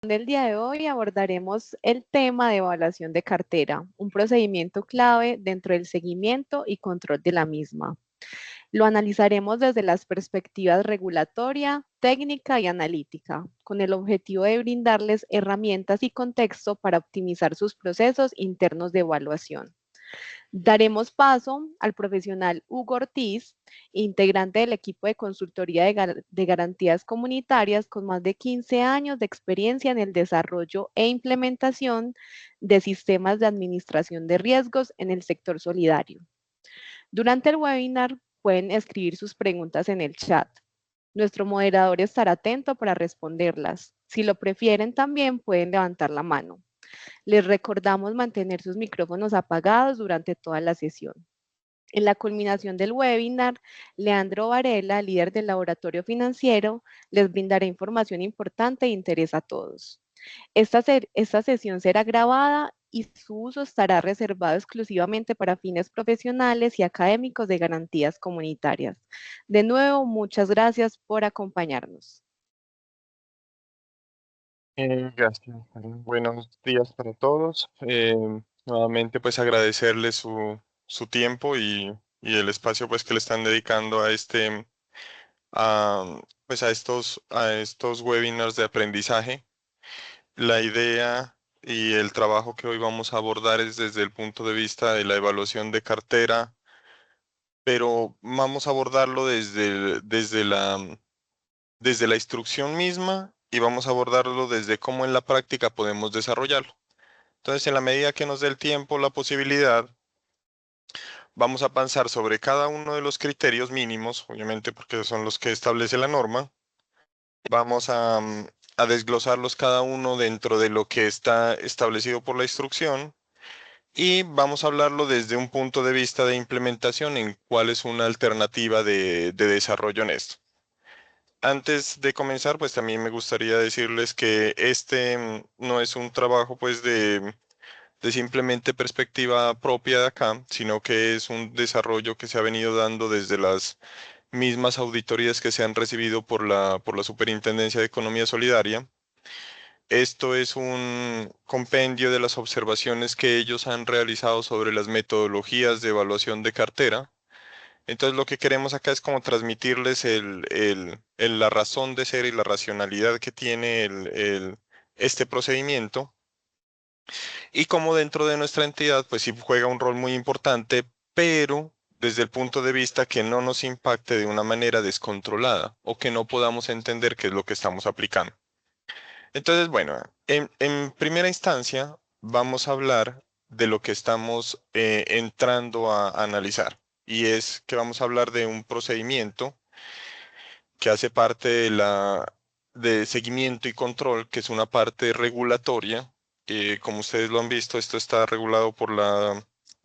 del día de hoy abordaremos el tema de evaluación de cartera, un procedimiento clave dentro del seguimiento y control de la misma. Lo analizaremos desde las perspectivas regulatoria, técnica y analítica, con el objetivo de brindarles herramientas y contexto para optimizar sus procesos internos de evaluación. Daremos paso al profesional Hugo Ortiz, integrante del equipo de consultoría de garantías comunitarias con más de 15 años de experiencia en el desarrollo e implementación de sistemas de administración de riesgos en el sector solidario. Durante el webinar pueden escribir sus preguntas en el chat. Nuestro moderador estará atento para responderlas. Si lo prefieren, también pueden levantar la mano. Les recordamos mantener sus micrófonos apagados durante toda la sesión. En la culminación del webinar, Leandro Varela, líder del laboratorio financiero, les brindará información importante e interesa a todos. Esta sesión será grabada y su uso estará reservado exclusivamente para fines profesionales y académicos de garantías comunitarias. De nuevo, muchas gracias por acompañarnos. Gracias. Buenos días para todos. Nuevamente, pues agradecerles su tiempo y el espacio pues que le están dedicando a pues a estos webinars de aprendizaje. La idea y el trabajo que hoy vamos a abordar es desde el punto de vista de la evaluación de cartera, pero vamos a abordarlo desde la instrucción misma y vamos a abordarlo desde cómo en la práctica podemos desarrollarlo. Entonces, en la medida que nos dé el tiempo, la posibilidad, vamos a pensar sobre cada uno de los criterios mínimos, obviamente porque son los que establece la norma. Vamos a desglosarlos cada uno dentro de lo que está establecido por la instrucción y vamos a hablarlo desde un punto de vista de implementación en cuál es una alternativa de desarrollo en esto. Antes de comenzar, pues también me gustaría decirles que no es un trabajo pues de simplemente perspectiva propia de acá, sino que es un desarrollo que se ha venido dando desde las mismas auditorías que se han recibido por la Superintendencia de Economía Solidaria. Esto es un compendio de las observaciones que ellos han realizado sobre las metodologías de evaluación de cartera. Entonces lo que queremos acá es como transmitirles la razón de ser y la racionalidad que tiene este procedimiento y como dentro de nuestra entidad pues sí juega un rol muy importante, pero desde el punto de vista que no nos impacte de una manera descontrolada o que no podamos entender qué es lo que estamos aplicando. Entonces, bueno, en primera instancia vamos a hablar de lo que estamos entrando a analizar y es que vamos a hablar de un procedimiento que hace parte de seguimiento y control, que es una parte regulatoria. Como ustedes lo han visto, esto está regulado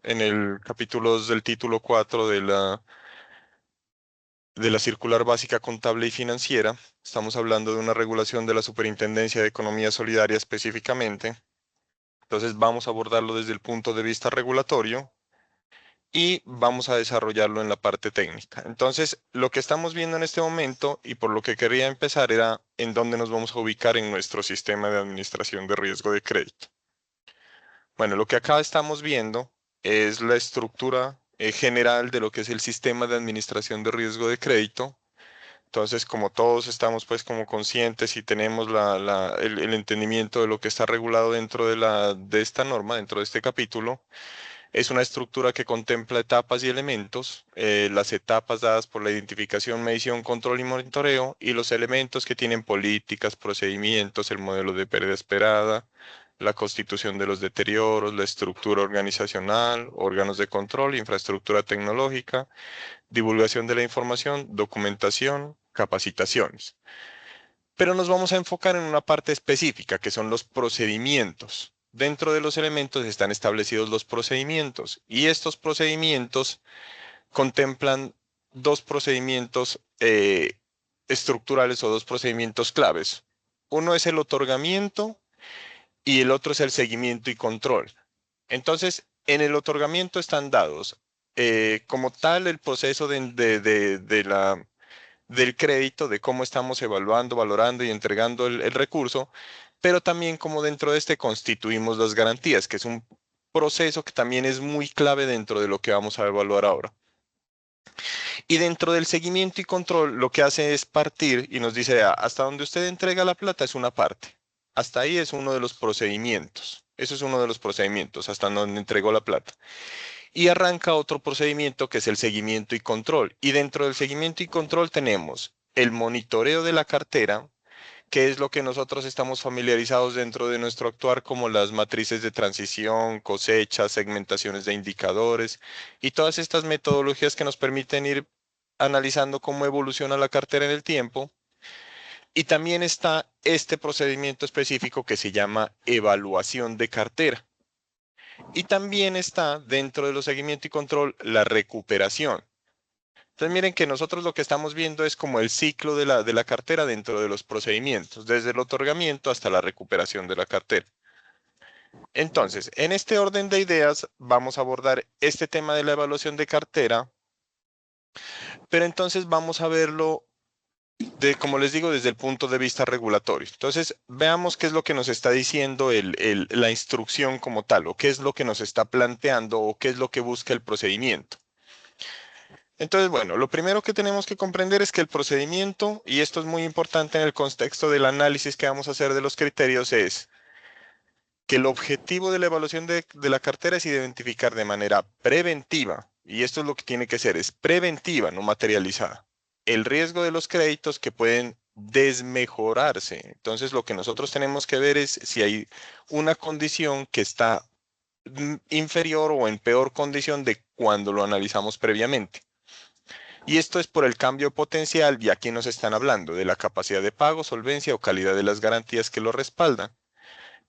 en el capítulo 2 del título 4 de la Circular Básica Contable y Financiera. Estamos hablando de una regulación de la Superintendencia de Economía Solidaria específicamente. Entonces vamos a abordarlo desde el punto de vista regulatorio y vamos a desarrollarlo en la parte técnica. Entonces, lo que estamos viendo en este momento y por lo que quería empezar era en dónde nos vamos a ubicar en nuestro sistema de administración de riesgo de crédito. Bueno, lo que acá estamos viendo es la estructura general de lo que es el sistema de administración de riesgo de crédito. Entonces, como todos estamos pues como conscientes y tenemos el entendimiento de lo que está regulado dentro de esta norma, dentro de este capítulo, es una estructura que contempla etapas y elementos, las etapas dadas por la identificación, medición, control y monitoreo, y los elementos que tienen políticas, procedimientos, el modelo de pérdida esperada, la constitución de los deterioros, la estructura organizacional, órganos de control, infraestructura tecnológica, divulgación de la información, documentación, capacitaciones. Pero nos vamos a enfocar en una parte específica, que son los procedimientos. Dentro de los elementos están establecidos los procedimientos y estos procedimientos contemplan dos procedimientos estructurales o dos procedimientos claves. Uno es el otorgamiento y el otro es el seguimiento y control. Entonces, en el otorgamiento están dados como tal el proceso del crédito, de cómo estamos evaluando, valorando y entregando el recurso, pero también como dentro de este constituimos las garantías, que es un proceso que también es muy clave dentro de lo que vamos a evaluar ahora. Y dentro del seguimiento y control, lo que hace es partir y nos dice, hasta donde usted entrega la plata es una parte. Hasta ahí es uno de los procedimientos. Eso es uno de los procedimientos, hasta donde entregó la plata. Y arranca otro procedimiento que es el seguimiento y control. Y dentro del seguimiento y control tenemos el monitoreo de la cartera, que es lo que nosotros estamos familiarizados dentro de nuestro actuar como las matrices de transición, cosechas, segmentaciones de indicadores y todas estas metodologías que nos permiten ir analizando cómo evoluciona la cartera en el tiempo. Y también está este procedimiento específico que se llama evaluación de cartera. Y también está dentro de los seguimiento y control la recuperación. Entonces miren que nosotros lo que estamos viendo es como el ciclo de la cartera dentro de los procedimientos, desde el otorgamiento hasta la recuperación de la cartera. Entonces, en este orden de ideas vamos a abordar este tema de la evaluación de cartera, pero entonces vamos a verlo como les digo, desde el punto de vista regulatorio. Entonces, veamos qué es lo que nos está diciendo la instrucción como tal, o qué es lo que nos está planteando, o qué es lo que busca el procedimiento. Entonces, bueno, lo primero que tenemos que comprender es que el procedimiento, y esto es muy importante en el contexto del análisis que vamos a hacer de los criterios, es que el objetivo de la evaluación de la cartera es identificar de manera preventiva, y esto es lo que tiene que ser, es preventiva, no materializada, el riesgo de los créditos que pueden desmejorarse. Entonces, lo que nosotros tenemos que ver es si hay una condición que está inferior o en peor condición de cuando lo analizamos previamente. Y esto es por el cambio potencial, y aquí nos están hablando de la capacidad de pago, solvencia o calidad de las garantías que lo respaldan,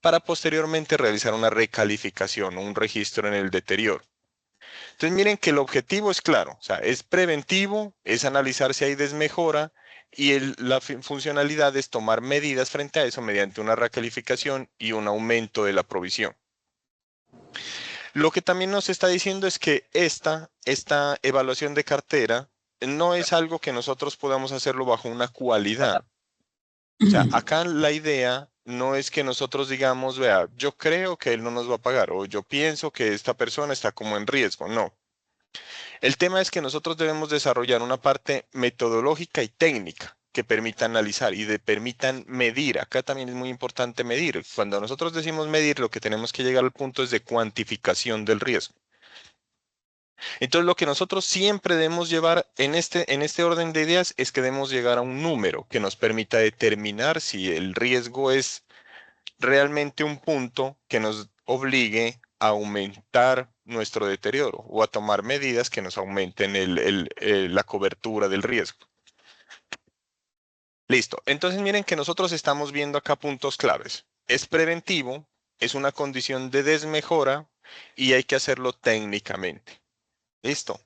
para posteriormente realizar una recalificación o un registro en el deterioro. Entonces miren que el objetivo es claro, o sea, es preventivo, es analizar si hay desmejora y la funcionalidad es tomar medidas frente a eso mediante una recalificación y un aumento de la provisión. Lo que también nos está diciendo es que esta evaluación de cartera no es algo que nosotros podamos hacerlo bajo una cualidad. O sea, acá la idea no es que nosotros digamos, vea, yo creo que él no nos va a pagar o yo pienso que esta persona está como en riesgo. No. El tema es que nosotros debemos desarrollar una parte metodológica y técnica que permita analizar y permitan medir. Acá también es muy importante medir. Cuando nosotros decimos medir, lo que tenemos que llegar al punto es de cuantificación del riesgo. Entonces, lo que nosotros siempre debemos llevar en este orden de ideas es que debemos llegar a un número que nos permita determinar si el riesgo es realmente un punto que nos obligue a aumentar nuestro deterioro o a tomar medidas que nos aumenten la cobertura del riesgo. Listo. Entonces, miren que nosotros estamos viendo acá puntos claves. Es preventivo, es una condición de desmejora y hay que hacerlo técnicamente. Listo.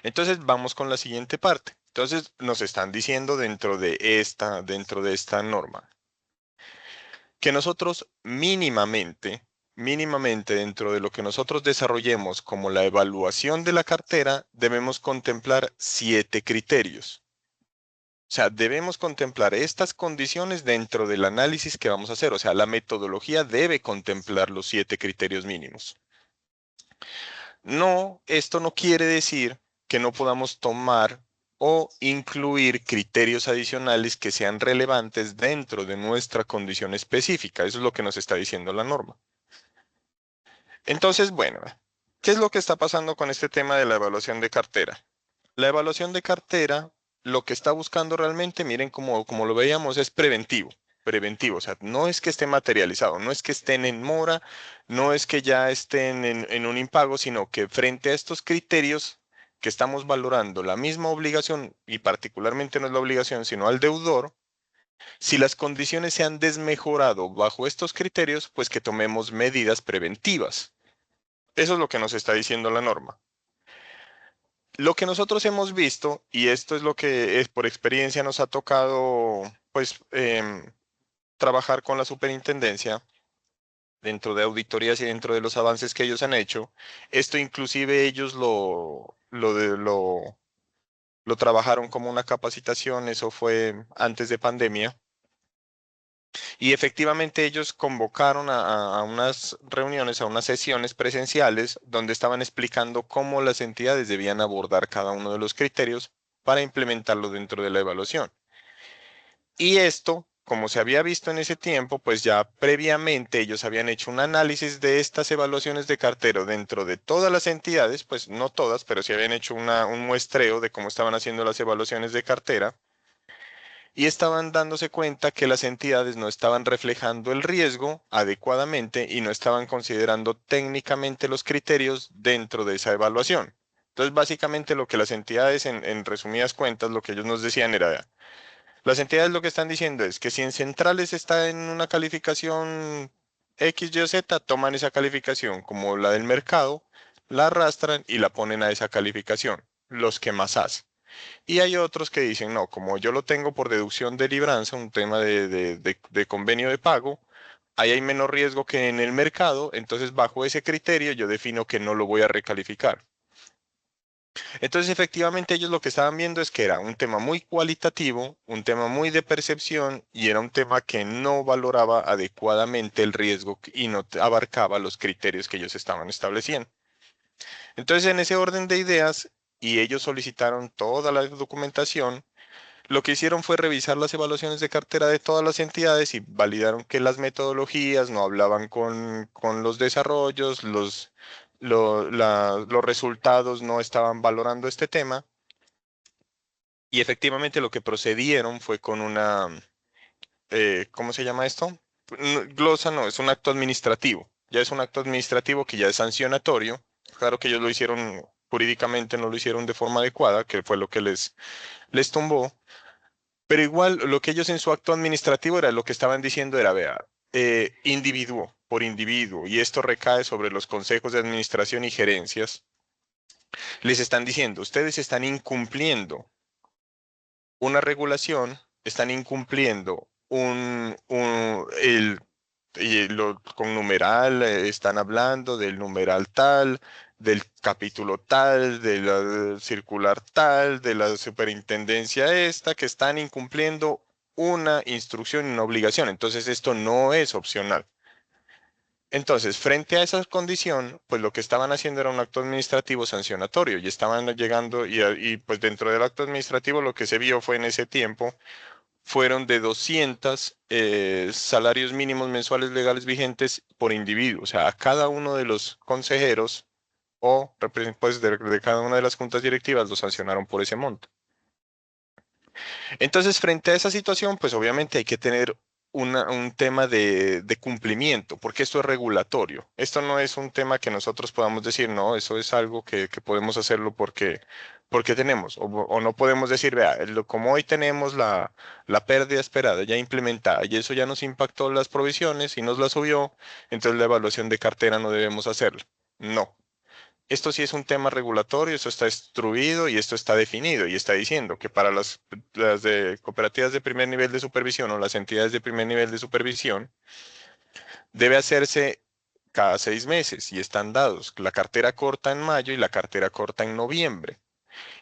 Entonces vamos con la siguiente parte. Entonces nos están diciendo dentro de esta norma que nosotros mínimamente dentro de lo que nosotros desarrollemos como la evaluación de la cartera, debemos contemplar 7 criterios. O sea, debemos contemplar estas condiciones dentro del análisis que vamos a hacer. O sea, la metodología debe contemplar los 7 criterios mínimos. No, esto no quiere decir que no podamos tomar o incluir criterios adicionales que sean relevantes dentro de nuestra condición específica. Eso es lo que nos está diciendo la norma. Entonces, bueno, ¿qué es lo que está pasando con este tema de la evaluación de cartera? La evaluación de cartera, lo que está buscando realmente, miren como lo veíamos, es preventivo. Preventivo, o sea, no es que esté materializado, no es que estén en mora, no es que ya estén en un impago, sino que frente a estos criterios que estamos valorando la misma obligación, y particularmente no es la obligación, sino al deudor, si las condiciones se han desmejorado bajo estos criterios, pues que tomemos medidas preventivas. Eso es lo que nos está diciendo la norma. Lo que nosotros hemos visto, y esto es lo que por experiencia nos ha tocado, pues, trabajar con la superintendencia dentro de auditorías y dentro de los avances que ellos han hecho, esto inclusive ellos lo trabajaron como una capacitación, eso fue antes de pandemia, Y efectivamente ellos convocaron a unas reuniones, a unas sesiones presenciales donde estaban explicando cómo las entidades debían abordar cada uno de los criterios para implementarlo dentro de la evaluación. Y esto, como se había visto en ese tiempo, pues ya previamente ellos habían hecho un análisis de estas evaluaciones de cartero dentro de todas las entidades, pues no todas, pero sí habían hecho un muestreo de cómo estaban haciendo las evaluaciones de cartera y estaban dándose cuenta que las entidades no estaban reflejando el riesgo adecuadamente y no estaban considerando técnicamente los criterios dentro de esa evaluación. Entonces, básicamente lo que las entidades, en resumidas cuentas, lo que ellos nos decían era, las entidades lo que están diciendo es que si en centrales está en una calificación X, Y o Z, toman esa calificación como la del mercado, la arrastran y la ponen a esa calificación, los que más hacen. Y hay otros que dicen, no, como yo lo tengo por deducción de libranza, un tema de convenio de pago, ahí hay menos riesgo que en el mercado, entonces bajo ese criterio yo defino que no lo voy a recalificar. Entonces efectivamente ellos lo que estaban viendo es que era un tema muy cualitativo, un tema muy de percepción y era un tema que no valoraba adecuadamente el riesgo y no abarcaba los criterios que ellos estaban estableciendo. Entonces en ese orden de ideas y ellos solicitaron toda la documentación. Lo que hicieron fue revisar las evaluaciones de cartera de todas las entidades y validaron que las metodologías no hablaban con los desarrollos, los resultados no estaban valorando este tema. Y efectivamente lo que procedieron fue con una, ¿cómo se llama esto? Glosa no, es un acto administrativo. Ya es un acto administrativo que ya es sancionatorio. Claro que ellos lo hicieron jurídicamente, no lo hicieron de forma adecuada, que fue lo que les tumbó. Pero igual lo que ellos en su acto administrativo era lo que estaban diciendo era, vea, individuo por individuo, y esto recae sobre los consejos de administración y gerencias, les están diciendo, ustedes están incumpliendo una regulación, están incumpliendo con numeral, están hablando del numeral tal, del capítulo tal, de la circular tal, de la superintendencia esta, que están incumpliendo una instrucción y una obligación. Entonces esto no es opcional. Entonces, frente a esa condición, pues lo que estaban haciendo era un acto administrativo sancionatorio y estaban llegando y pues dentro del acto administrativo lo que se vio fue en ese tiempo fueron de 200 salarios mínimos mensuales legales vigentes por individuo. O sea, a cada uno de los consejeros o pues, de cada una de las juntas directivas lo sancionaron por ese monto. Entonces, frente a esa situación, pues obviamente hay que tener un tema de cumplimiento, porque esto es regulatorio. Esto no es un tema que nosotros podamos decir, no, eso es algo que podemos hacerlo porque tenemos, o no podemos decir, vea, como hoy tenemos la pérdida esperada ya implementada y eso ya nos impactó las provisiones y nos la subió, entonces la evaluación de cartera no debemos hacerla. No, esto sí es un tema regulatorio, esto está instruido y esto está definido y está diciendo que para las de cooperativas de primer nivel de supervisión o las entidades de primer nivel de supervisión debe hacerse cada 6 meses y están dados la cartera corta en mayo y la cartera corta en noviembre.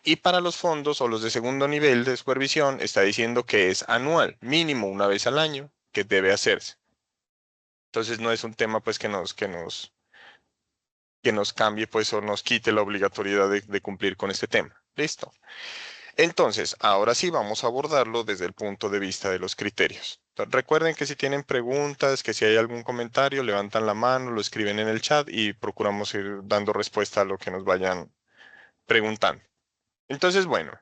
Y para los fondos o los de segundo nivel de supervisión está diciendo que es anual, mínimo una vez al año que debe hacerse. Entonces no es un tema pues que nos cambie pues o nos quite la obligatoriedad de cumplir con este tema. Listo. Entonces, ahora sí vamos a abordarlo desde el punto de vista de los criterios. Recuerden que si tienen preguntas, que si hay algún comentario, levantan la mano, lo escriben en el chat y procuramos ir dando respuesta a lo que nos vayan preguntando. Entonces, bueno,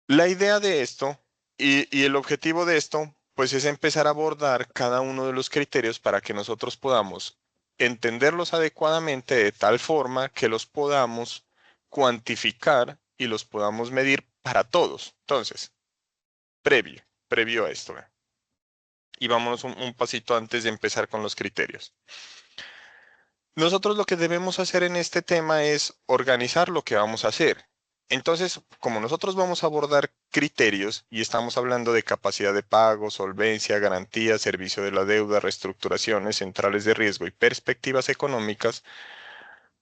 la idea de esto y el objetivo de esto, pues es empezar a abordar cada uno de los criterios para que nosotros podamos entenderlos adecuadamente de tal forma que los podamos cuantificar y los podamos medir para todos. Entonces, previo a esto. Y vámonos un pasito antes de empezar con los criterios. Nosotros lo que debemos hacer en este tema es organizar lo que vamos a hacer. Entonces, como nosotros vamos a abordar criterios y estamos hablando de capacidad de pago, solvencia, garantía, servicio de la deuda, reestructuraciones, centrales de riesgo y perspectivas económicas,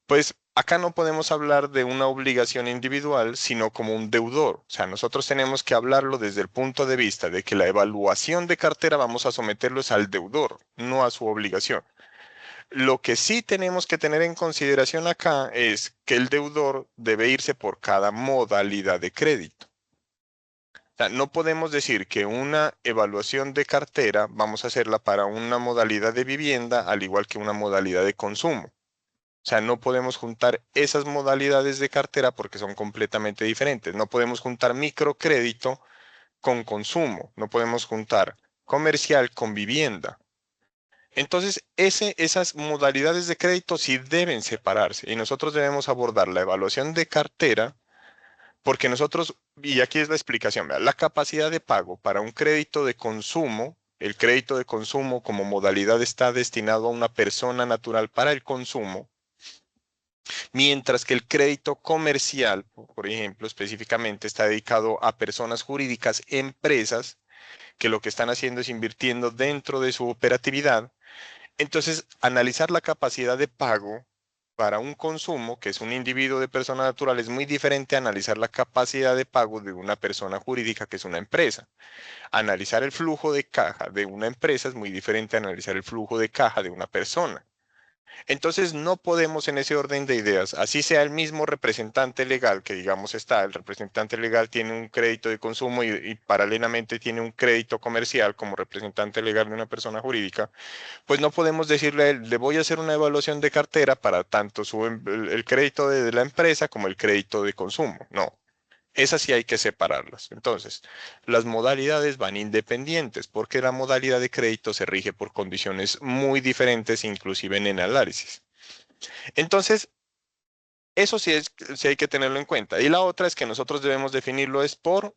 Pues acá no podemos hablar de una obligación individual, sino como un deudor. O sea, nosotros tenemos que hablarlo desde el punto de vista de que la evaluación de cartera vamos a someterlos al deudor, no a su obligación. Lo que sí tenemos que tener en consideración acá es que el deudor debe irse por cada modalidad de crédito. O sea, no podemos decir que una evaluación de cartera vamos a hacerla para una modalidad de vivienda al igual que una modalidad de consumo. O sea, no podemos juntar esas modalidades de cartera porque son completamente diferentes. No podemos juntar microcrédito con consumo. No podemos juntar comercial con vivienda. Entonces, esas modalidades de crédito sí deben separarse y nosotros debemos abordar la evaluación de cartera porque nosotros, y aquí es la explicación, vea, la capacidad de pago para un crédito de consumo, el crédito de consumo como modalidad está destinado a una persona natural para el consumo, mientras que el crédito comercial, por ejemplo, específicamente está dedicado a personas jurídicas, empresas, que lo que están haciendo es invirtiendo dentro de su operatividad. Entonces, analizar la capacidad de pago para un consumo, que es un individuo de persona natural, es muy diferente a analizar la capacidad de pago de una persona jurídica, que es una empresa. Analizar el flujo de caja de una empresa es muy diferente a analizar el flujo de caja de una persona. Entonces no podemos en ese orden de ideas, así sea el mismo representante legal que digamos está, el representante legal tiene un crédito de consumo y paralelamente tiene un crédito comercial como representante legal de una persona jurídica, pues no podemos decirle a él, le voy a hacer una evaluación de cartera para tanto el crédito de la empresa como el crédito de consumo. No, esas sí hay que separarlas. Entonces, las modalidades van independientes porque la modalidad de crédito se rige por condiciones muy diferentes, inclusive en el análisis. Entonces, eso sí hay que tenerlo en cuenta. Y la otra es que nosotros debemos definirlo es por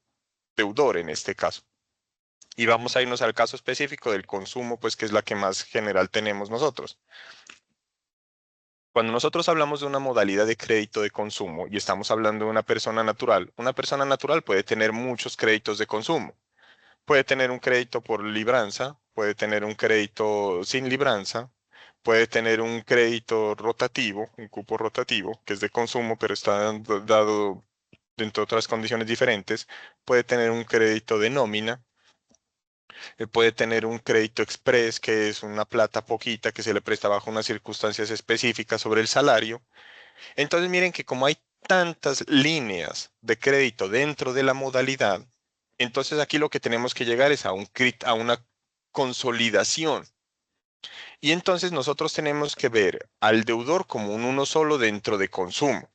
deudor en este caso. Y vamos a irnos al caso específico del consumo, pues que es la que más general tenemos nosotros. Cuando nosotros hablamos de una modalidad de crédito de consumo y estamos hablando de una persona natural puede tener muchos créditos de consumo. Puede tener un crédito por libranza, puede tener un crédito sin libranza, puede tener un crédito rotativo, un cupo rotativo, que es de consumo, pero está dado dentro de otras condiciones diferentes. Puede tener un crédito de nómina, puede tener un crédito express, que es una plata poquita que se le presta bajo unas circunstancias específicas sobre el salario. Entonces miren que como hay tantas líneas de crédito dentro de la modalidad, entonces aquí lo que tenemos que llegar es a una consolidación. Y entonces nosotros tenemos que ver al deudor como un uno solo dentro de consumo.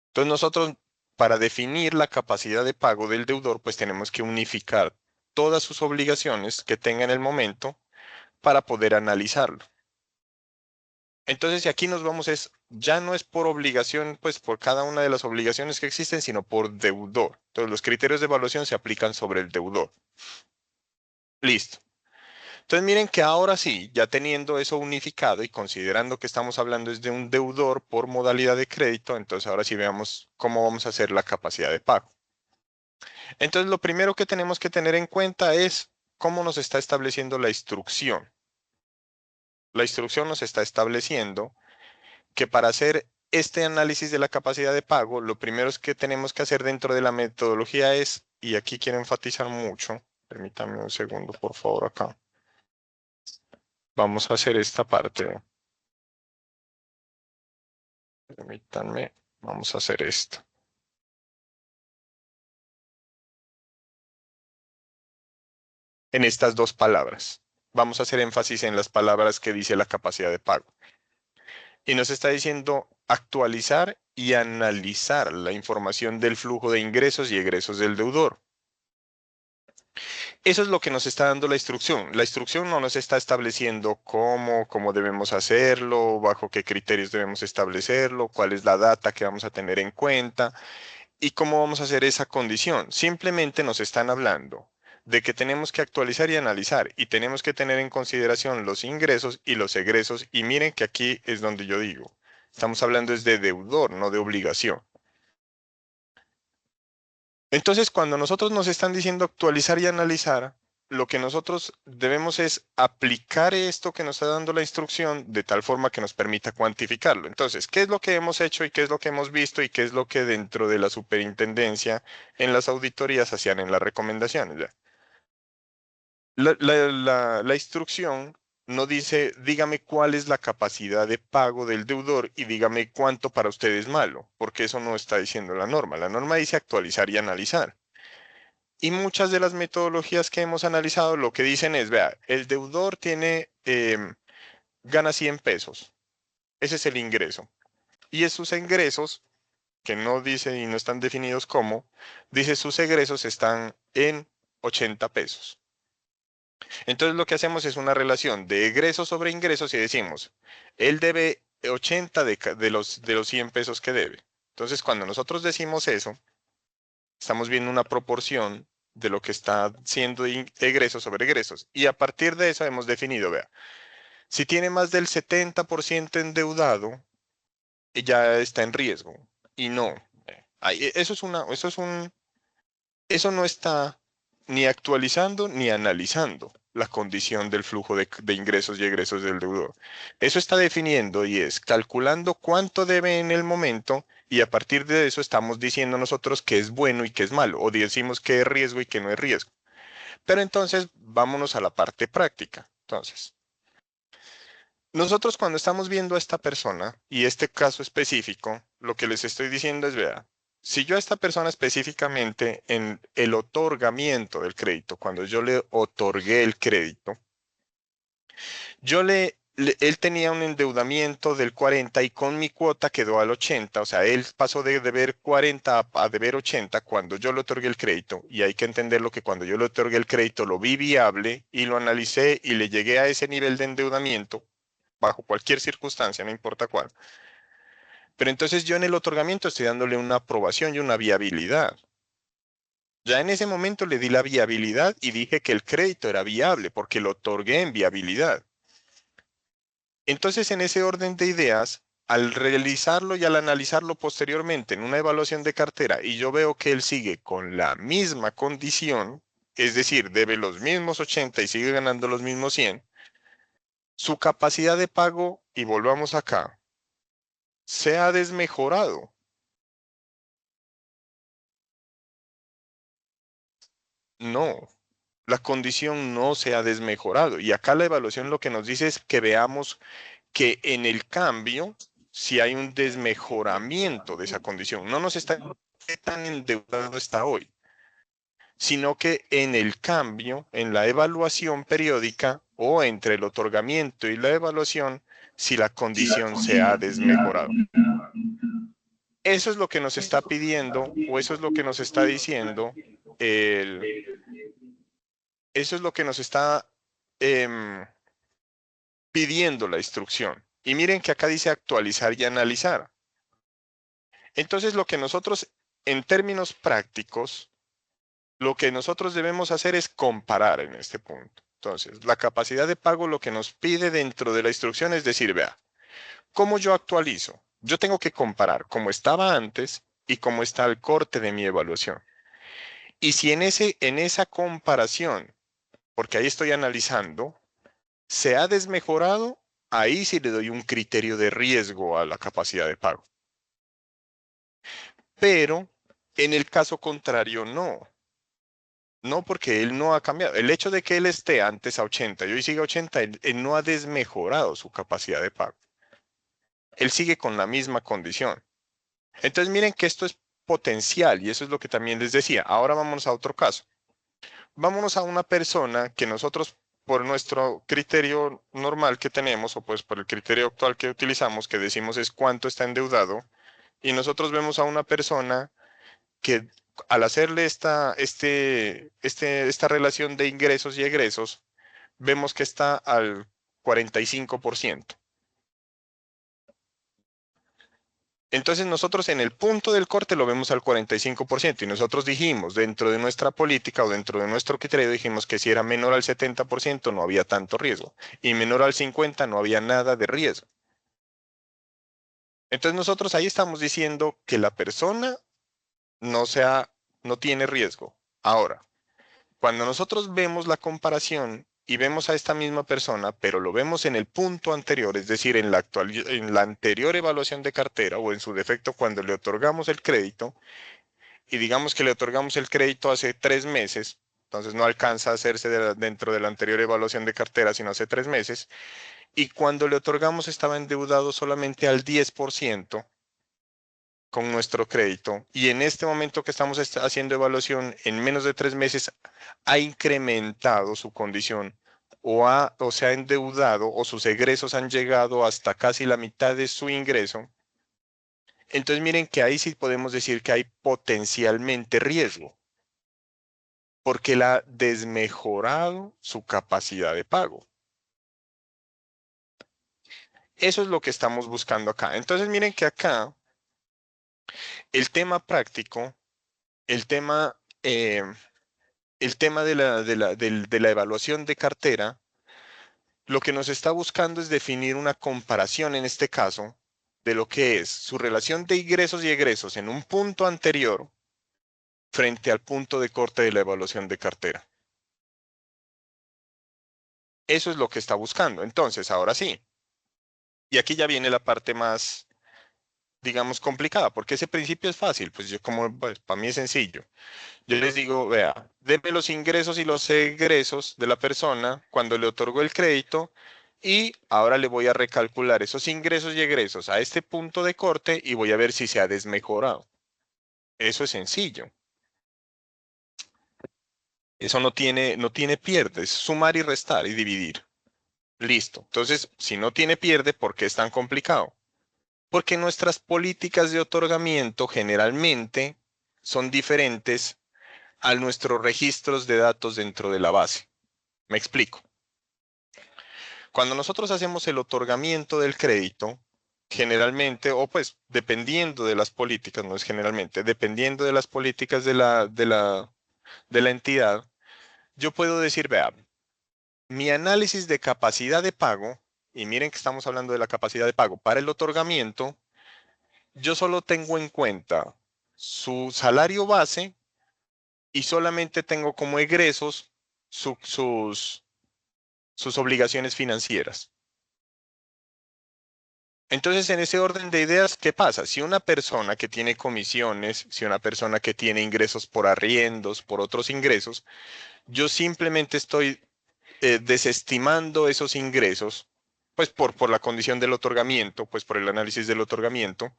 Entonces nosotros, para definir la capacidad de pago del deudor, pues tenemos que unificar todas sus obligaciones que tenga en el momento para poder analizarlo. Entonces, si aquí nos vamos ya no es por obligación, pues por cada una de las obligaciones que existen, sino por deudor. Entonces, los criterios de evaluación se aplican sobre el deudor. Listo. Entonces, miren que ahora sí, ya teniendo eso unificado y considerando que estamos hablando es de un deudor por modalidad de crédito, entonces ahora sí veamos cómo vamos a hacer la capacidad de pago. Entonces, lo primero que tenemos que tener en cuenta es cómo nos está estableciendo la instrucción. La instrucción nos está estableciendo que para hacer este análisis de la capacidad de pago, lo primero que tenemos que hacer dentro de la metodología es, y aquí quiero enfatizar mucho, permítanme un segundo, por favor, acá. Vamos a hacer esta parte. Permítanme, vamos a hacer esto. En estas dos palabras. Vamos a hacer énfasis en las palabras que dice la capacidad de pago. Y nos está diciendo actualizar y analizar la información del flujo de ingresos y egresos del deudor. Eso es lo que nos está dando la instrucción. La instrucción no nos está estableciendo cómo debemos hacerlo, bajo qué criterios debemos establecerlo, cuál es la data que vamos a tener en cuenta y cómo vamos a hacer esa condición. Simplemente nos están hablando de que tenemos que actualizar y analizar y tenemos que tener en consideración los ingresos y los egresos. Y miren que aquí es donde yo digo, estamos hablando es de deudor, no de obligación. Entonces, cuando nosotros nos están diciendo actualizar y analizar, lo que nosotros debemos es aplicar esto que nos está dando la instrucción de tal forma que nos permita cuantificarlo. Entonces, ¿qué es lo que hemos hecho y qué es lo que hemos visto y qué es lo que dentro de la superintendencia en las auditorías hacían en las recomendaciones? ¿Ya? La instrucción no dice, dígame cuál es la capacidad de pago del deudor y dígame cuánto para usted es malo, porque eso no está diciendo la norma. La norma dice actualizar y analizar. Y muchas de las metodologías que hemos analizado lo que dicen es, vea, el deudor tiene, gana 100 pesos. Ese es el ingreso. Y esos ingresos, que no dice y no están definidos cómo, dice sus egresos están en 80 pesos. Entonces lo que hacemos es una relación de egresos sobre ingresos y decimos, él debe 80 de los 100 pesos que debe. Entonces cuando nosotros decimos eso, estamos viendo una proporción de lo que está siendo egresos sobre egresos. Y a partir de eso hemos definido, vea, si tiene más del 70% endeudado, ya está en riesgo. Y no. Eso no está ni actualizando ni analizando la condición del flujo de ingresos y egresos del deudor. Eso está definiendo y es calculando cuánto debe en el momento y a partir de eso estamos diciendo nosotros qué es bueno y qué es malo, o decimos qué es riesgo y qué no es riesgo. Pero entonces vámonos a la parte práctica. Entonces, nosotros cuando estamos viendo a esta persona y este caso específico, lo que les estoy diciendo es, vea, si yo a esta persona específicamente en el otorgamiento del crédito, cuando yo le otorgué el crédito, él tenía un endeudamiento del 40 y con mi cuota quedó al 80, o sea, él pasó de deber 40 a deber 80 cuando yo le otorgué el crédito, y hay que entenderlo que cuando yo le otorgué el crédito lo vi viable y lo analicé y le llegué a ese nivel de endeudamiento bajo cualquier circunstancia, no importa cuál. Pero entonces yo en el otorgamiento estoy dándole una aprobación y una viabilidad. Ya en ese momento le di la viabilidad y dije que el crédito era viable porque lo otorgué en viabilidad. Entonces, en ese orden de ideas, al realizarlo y al analizarlo posteriormente en una evaluación de cartera y yo veo que él sigue con la misma condición, es decir, debe los mismos 80 y sigue ganando los mismos 100, su capacidad de pago, y volvamos acá, se ha desmejorado. No, la condición no se ha desmejorado. Y acá la evaluación lo que nos dice es que veamos que en el cambio, si hay un desmejoramiento de esa condición, no nos está qué tan endeudado está hoy, sino que en el cambio, en la evaluación periódica o entre el otorgamiento y la evaluación, si la condición se ha desmejorado. Eso es lo que nos está pidiendo o eso es lo que nos está diciendo eso es lo que nos está pidiendo la instrucción. Y miren que acá dice actualizar y analizar. Entonces, lo que nosotros, en términos prácticos, lo que nosotros debemos hacer es comparar en este punto. Entonces, la capacidad de pago lo que nos pide dentro de la instrucción es decir, vea, ¿cómo yo actualizo? Yo tengo que comparar cómo estaba antes y cómo está el corte de mi evaluación. Y si en esa comparación, porque ahí estoy analizando, se ha desmejorado, ahí sí le doy un criterio de riesgo a la capacidad de pago. Pero en el caso contrario, no. No, porque él no ha cambiado. El hecho de que él esté antes a 80 y hoy sigue a 80, él no ha desmejorado su capacidad de pago. Él sigue con la misma condición. Entonces miren que esto es potencial y eso es lo que también les decía. Ahora vámonos a otro caso. Vámonos a una persona que nosotros, por nuestro criterio normal que tenemos, o pues por el criterio actual que utilizamos, que decimos es cuánto está endeudado, y nosotros vemos a una persona que al hacerle esta relación de ingresos y egresos, vemos que está al 45%. Entonces nosotros en el punto del corte lo vemos al 45% y nosotros dijimos dentro de nuestra política o dentro de nuestro criterio dijimos que si era menor al 70% no había tanto riesgo y menor al 50% no había nada de riesgo. Entonces nosotros ahí estamos diciendo que la persona no tiene riesgo. Ahora, Cuando nosotros vemos la comparación y vemos a esta misma persona, pero lo vemos en el punto anterior, es decir, en la anterior evaluación de cartera o en su defecto cuando le otorgamos el crédito, y digamos que le otorgamos el crédito hace 3 meses, entonces no alcanza a hacerse dentro de la anterior evaluación de cartera, sino hace 3 meses, y cuando le otorgamos estaba endeudado solamente al 10% con nuestro crédito, y en este momento que estamos haciendo evaluación, en menos de 3 meses ha incrementado su condición o se ha endeudado o sus egresos han llegado hasta casi la mitad de su ingreso. Entonces miren que ahí sí podemos decir que hay potencialmente riesgo, porque él ha desmejorado su capacidad de pago. Eso es lo que estamos buscando acá. Entonces miren que acá el tema práctico, el tema, eh, el tema de la evaluación de cartera, lo que nos está buscando es definir una comparación en este caso de lo que es su relación de ingresos y egresos en un punto anterior frente al punto de corte de la evaluación de cartera. Eso es lo que está buscando. Entonces, ahora sí. Y aquí ya viene la parte más, digamos, complicada, porque ese principio es fácil, pues yo como, pues, para mí es sencillo. Yo les digo, vea, deme los ingresos y los egresos de la persona cuando le otorgó el crédito y ahora le voy a recalcular esos ingresos y egresos a este punto de corte y voy a ver si se ha desmejorado. Eso es sencillo. Eso no tiene pierde, es sumar y restar y dividir. Listo. Entonces, si no tiene pierde, ¿por qué es tan complicado? Porque nuestras políticas de otorgamiento generalmente son diferentes a nuestros registros de datos dentro de la base. Me explico. Cuando nosotros hacemos el otorgamiento del crédito, generalmente, o pues dependiendo de las políticas, no es generalmente, dependiendo de las políticas de la entidad, yo puedo decir, vea, mi análisis de capacidad de pago, y miren que estamos hablando de la capacidad de pago para el otorgamiento, yo solo tengo en cuenta su salario base y solamente tengo como egresos sus obligaciones financieras. Entonces, en ese orden de ideas, ¿qué pasa? Si una persona que tiene comisiones, si una persona que tiene ingresos por arriendos, por otros ingresos, yo simplemente estoy desestimando esos ingresos, pues por la condición del otorgamiento, pues por el análisis del otorgamiento.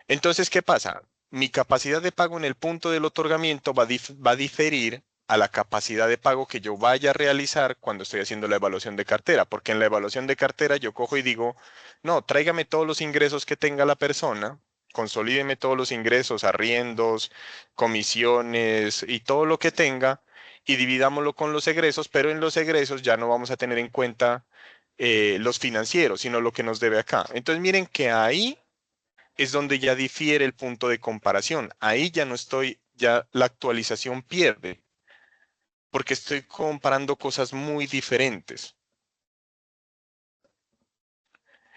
Entonces, ¿qué pasa? Mi capacidad de pago en el punto del otorgamiento va a diferir a la capacidad de pago que yo vaya a realizar cuando estoy haciendo la evaluación de cartera, porque en la evaluación de cartera yo cojo y digo, no, tráigame todos los ingresos que tenga la persona, consolídeme todos los ingresos, arriendos, comisiones y todo lo que tenga, y dividámoslo con los egresos, pero en los egresos ya no vamos a tener en cuenta los financieros, sino lo que nos debe acá. Entonces miren que ahí es donde ya difiere el punto de comparación. Ahí ya no estoy, ya la actualización pierde, porque estoy comparando cosas muy diferentes.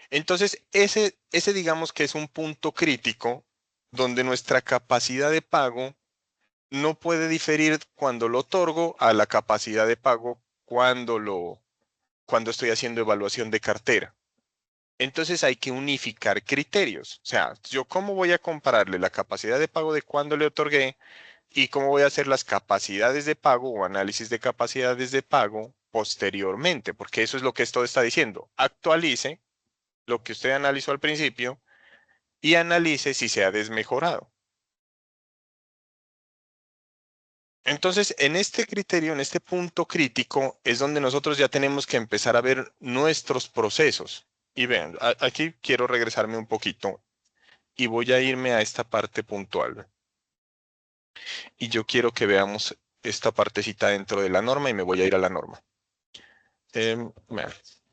Entonces, ese digamos que es un punto crítico donde nuestra capacidad de pago no puede diferir cuando lo otorgo a la capacidad de pago cuando estoy haciendo evaluación de cartera. Entonces hay que unificar criterios. O sea, yo cómo voy a compararle la capacidad de pago de cuando le otorgué y cómo voy a hacer las capacidades de pago o análisis de capacidades de pago posteriormente, porque eso es lo que esto está diciendo. Actualice lo que usted analizó al principio y analice si se ha desmejorado. Entonces, en este criterio, en este punto crítico, es donde nosotros ya tenemos que empezar a ver nuestros procesos. Y vean, aquí quiero regresarme un poquito y voy a irme a esta parte puntual. Y yo quiero que veamos esta partecita dentro de la norma y me voy a ir a la norma. Vean.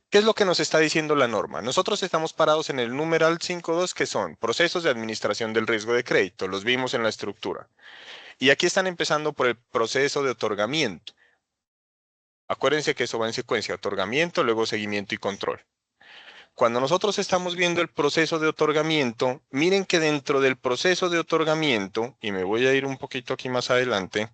¿Qué es lo que nos está diciendo la norma? Nosotros estamos parados en el numeral 5.2, que son procesos de administración del riesgo de crédito. Los vimos en la estructura. Y aquí están empezando por el proceso de otorgamiento. Acuérdense que eso va en secuencia, otorgamiento, luego seguimiento y control. Cuando nosotros estamos viendo el proceso de otorgamiento, miren que dentro del proceso de otorgamiento, y me voy a ir un poquito aquí más adelante,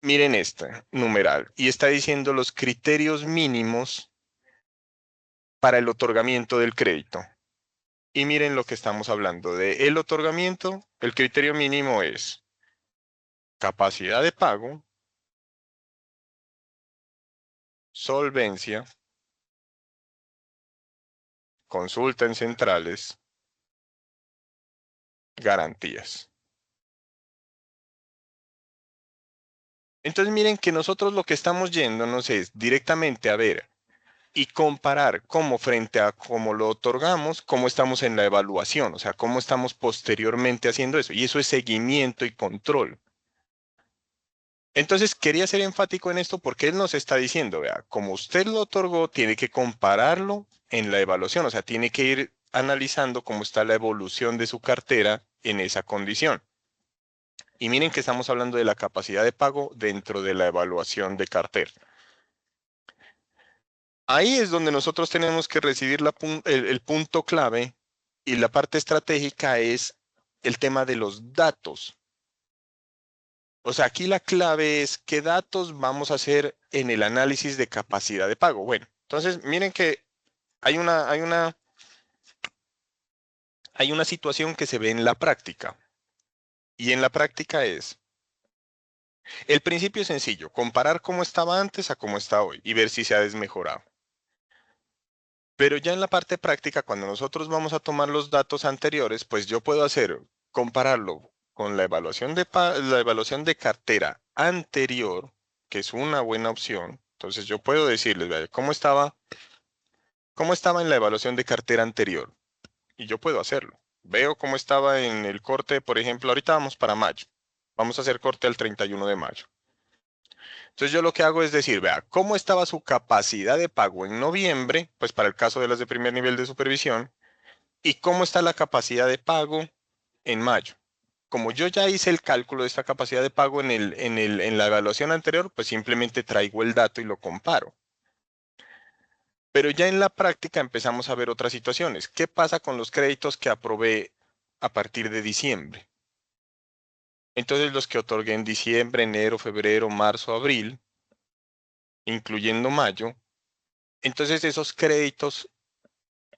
Miren este numeral y está diciendo los criterios mínimos para el otorgamiento del crédito. Y miren lo que estamos hablando de el otorgamiento. El criterio mínimo es capacidad de pago, solvencia, consulta en centrales, garantías. Entonces miren que nosotros lo que estamos yéndonos es directamente a ver y comparar cómo frente a cómo lo otorgamos, cómo estamos en la evaluación, o sea, cómo estamos posteriormente haciendo eso. Y eso es seguimiento y control. Entonces quería ser enfático en esto porque él nos está diciendo, vea, como usted lo otorgó, tiene que compararlo en la evaluación, o sea, tiene que ir analizando cómo está la evolución de su cartera en esa condición. Y miren que estamos hablando de la capacidad de pago dentro de la evaluación de cartera. Ahí es donde nosotros tenemos que recibir el punto clave y la parte estratégica es el tema de los datos. O sea, aquí la clave es qué datos vamos a hacer en el análisis de capacidad de pago. Bueno, entonces miren que hay una situación que se ve en la práctica. Y en la práctica es, el principio es sencillo, comparar cómo estaba antes a cómo está hoy y ver si se ha desmejorado. Pero ya en la parte práctica, cuando nosotros vamos a tomar los datos anteriores, pues yo puedo compararlo con la evaluación de cartera anterior, que es una buena opción. Entonces yo puedo decirles, vea, cómo estaba en la evaluación de cartera anterior. Y yo puedo hacerlo. Veo cómo estaba en el corte, por ejemplo, ahorita vamos para mayo. Vamos a hacer corte el 31 de mayo. Entonces yo lo que hago es decir, vea, cómo estaba su capacidad de pago en noviembre, pues para el caso de las de primer nivel de supervisión, y cómo está la capacidad de pago en mayo. Como yo ya hice el cálculo de esta capacidad de pago en la evaluación anterior, pues simplemente traigo el dato y lo comparo. Pero ya en la práctica empezamos a ver otras situaciones. ¿Qué pasa con los créditos que aprobé a partir de diciembre? Entonces los que otorgué en diciembre, enero, febrero, marzo, abril, incluyendo mayo, entonces esos créditos,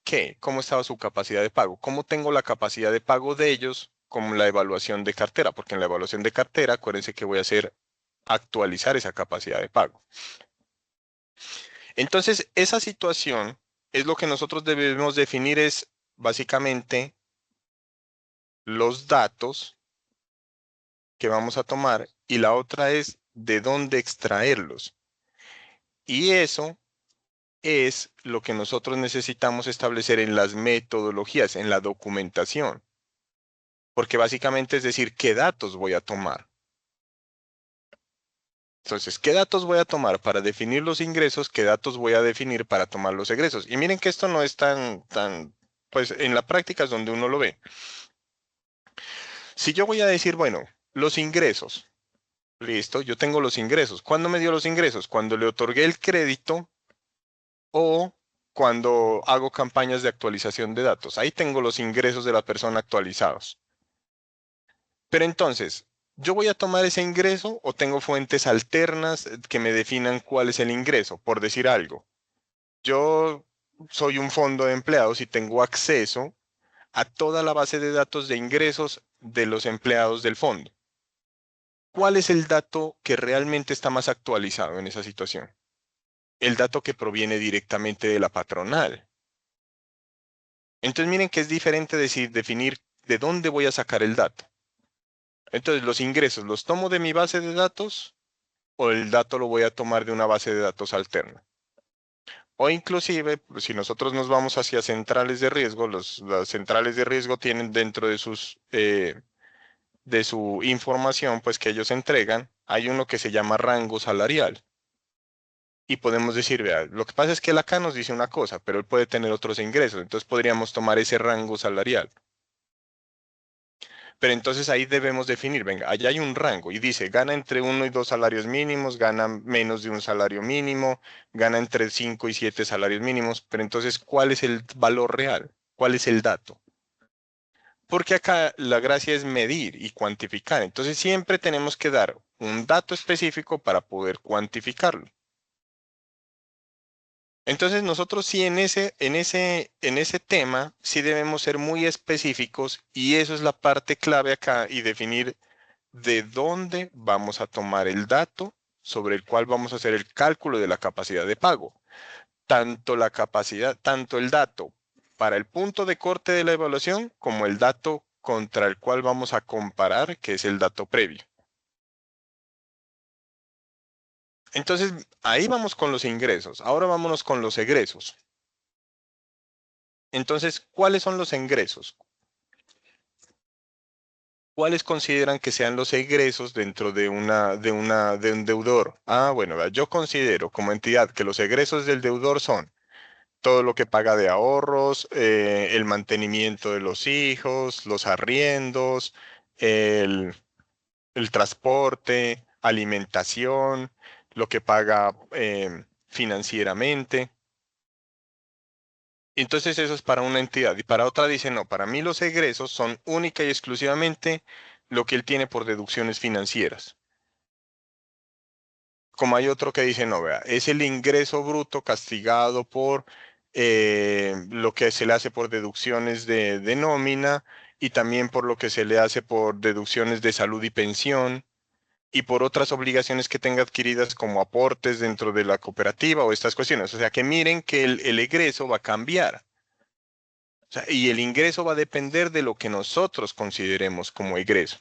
¿qué? ¿Cómo estaba su capacidad de pago? ¿Cómo tengo la capacidad de pago de ellos con la evaluación de cartera? Porque en la evaluación de cartera, acuérdense que voy a hacer actualizar esa capacidad de pago. Entonces, esa situación es lo que nosotros debemos definir es básicamente los datos que vamos a tomar y la otra es de dónde extraerlos. Y eso es lo que nosotros necesitamos establecer en las metodologías, en la documentación. Porque básicamente es decir, ¿qué datos voy a tomar? Entonces, ¿qué datos voy a tomar para definir los ingresos? ¿Qué datos voy a definir para tomar los egresos? Y miren que esto no es pues en la práctica es donde uno lo ve. Si yo voy a decir, bueno, los ingresos, listo, yo tengo los ingresos. ¿Cuándo me dio los ingresos? Cuando le otorgué el crédito o cuando hago campañas de actualización de datos. Ahí tengo los ingresos de la persona actualizados. Pero entonces, ¿yo voy a tomar ese ingreso o tengo fuentes alternas que me definan cuál es el ingreso? Por decir algo, yo soy un fondo de empleados y tengo acceso a toda la base de datos de ingresos de los empleados del fondo. ¿Cuál es el dato que realmente está más actualizado en esa situación? El dato que proviene directamente de la patronal. Entonces miren que es diferente definir de dónde voy a sacar el dato. Entonces los ingresos, ¿los tomo de mi base de datos o el dato lo voy a tomar de una base de datos alterna? O inclusive, pues, si nosotros nos vamos hacia centrales de riesgo, las centrales de riesgo tienen dentro de su información, pues que ellos entregan, hay uno que se llama rango salarial. Y podemos decir, vea, lo que pasa es que él acá nos dice una cosa, pero él puede tener otros ingresos, entonces podríamos tomar ese rango salarial. Pero entonces ahí debemos definir, venga, allá hay un rango y dice, gana entre 1 y 2 salarios mínimos, gana menos de un salario mínimo, gana entre 5 y 7 salarios mínimos, pero entonces, ¿cuál es el valor real? ¿Cuál es el dato? Porque acá la gracia es medir y cuantificar, entonces siempre tenemos que dar un dato específico para poder cuantificarlo. Entonces nosotros sí en ese tema sí debemos ser muy específicos y eso es la parte clave acá y definir de dónde vamos a tomar el dato sobre el cual vamos a hacer el cálculo de la capacidad de pago. Tanto el dato para el punto de corte de la evaluación como el dato contra el cual vamos a comparar, que es el dato previo. Entonces, ahí vamos con los ingresos. Ahora vámonos con los egresos. Entonces, ¿cuáles son los ingresos? ¿Cuáles consideran que sean los egresos dentro de un deudor? Ah, bueno, vea, yo considero como entidad que los egresos del deudor son todo lo que paga de ahorros, el mantenimiento de los hijos, los arriendos, el, el transporte, alimentación, lo que paga financieramente. Entonces eso es para una entidad y para otra dice, no, para mí los egresos son única y exclusivamente lo que él tiene por deducciones financieras. Como hay otro que dice, no, vea, es el ingreso bruto castigado por lo que se le hace por deducciones de nómina y también por lo que se le hace por deducciones de salud y pensión y por otras obligaciones que tenga adquiridas como aportes dentro de la cooperativa o estas cuestiones. O sea que miren que el egreso va a cambiar. O sea, y el ingreso va a depender de lo que nosotros consideremos como egreso.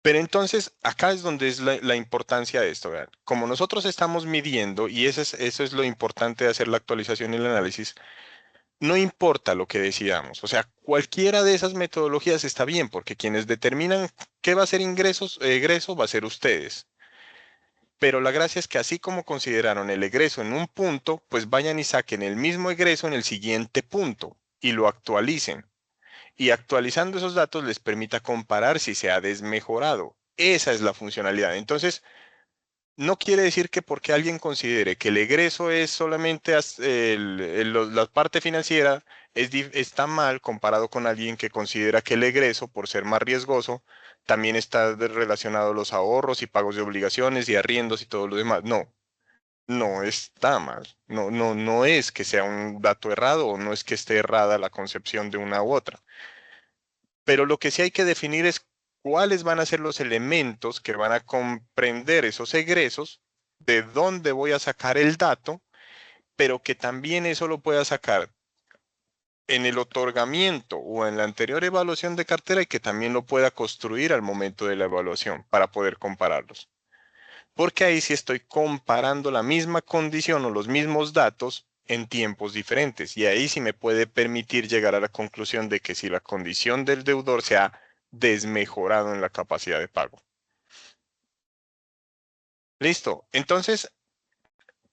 Pero entonces, acá es donde es la importancia de esto. Vean. Como nosotros estamos midiendo, y eso es lo importante de hacer la actualización y el análisis, no importa lo que decidamos. O sea, cualquiera de esas metodologías está bien, porque quienes determinan qué va a ser egreso va a ser ustedes. Pero la gracia es que así como consideraron el egreso en un punto, pues vayan y saquen el mismo egreso en el siguiente punto y lo actualicen. Y actualizando esos datos les permita comparar si se ha desmejorado. Esa es la funcionalidad. Entonces, no quiere decir que porque alguien considere que el egreso es solamente la parte financiera, está mal comparado con alguien que considera que el egreso, por ser más riesgoso, también está relacionado a los ahorros y pagos de obligaciones y arriendos y todo lo demás. No, no está mal. No, no, no es que sea un dato errado o no es que esté errada la concepción de una u otra. Pero lo que sí hay que definir es cuáles van a ser los elementos que van a comprender esos egresos, de dónde voy a sacar el dato, pero que también eso lo pueda sacar en el otorgamiento o en la anterior evaluación de cartera y que también lo pueda construir al momento de la evaluación para poder compararlos. Porque ahí sí estoy comparando la misma condición o los mismos datos en tiempos diferentes. Y ahí sí me puede permitir llegar a la conclusión de que si la condición del deudor se ha desmejorado en la capacidad de pago. Listo. Entonces,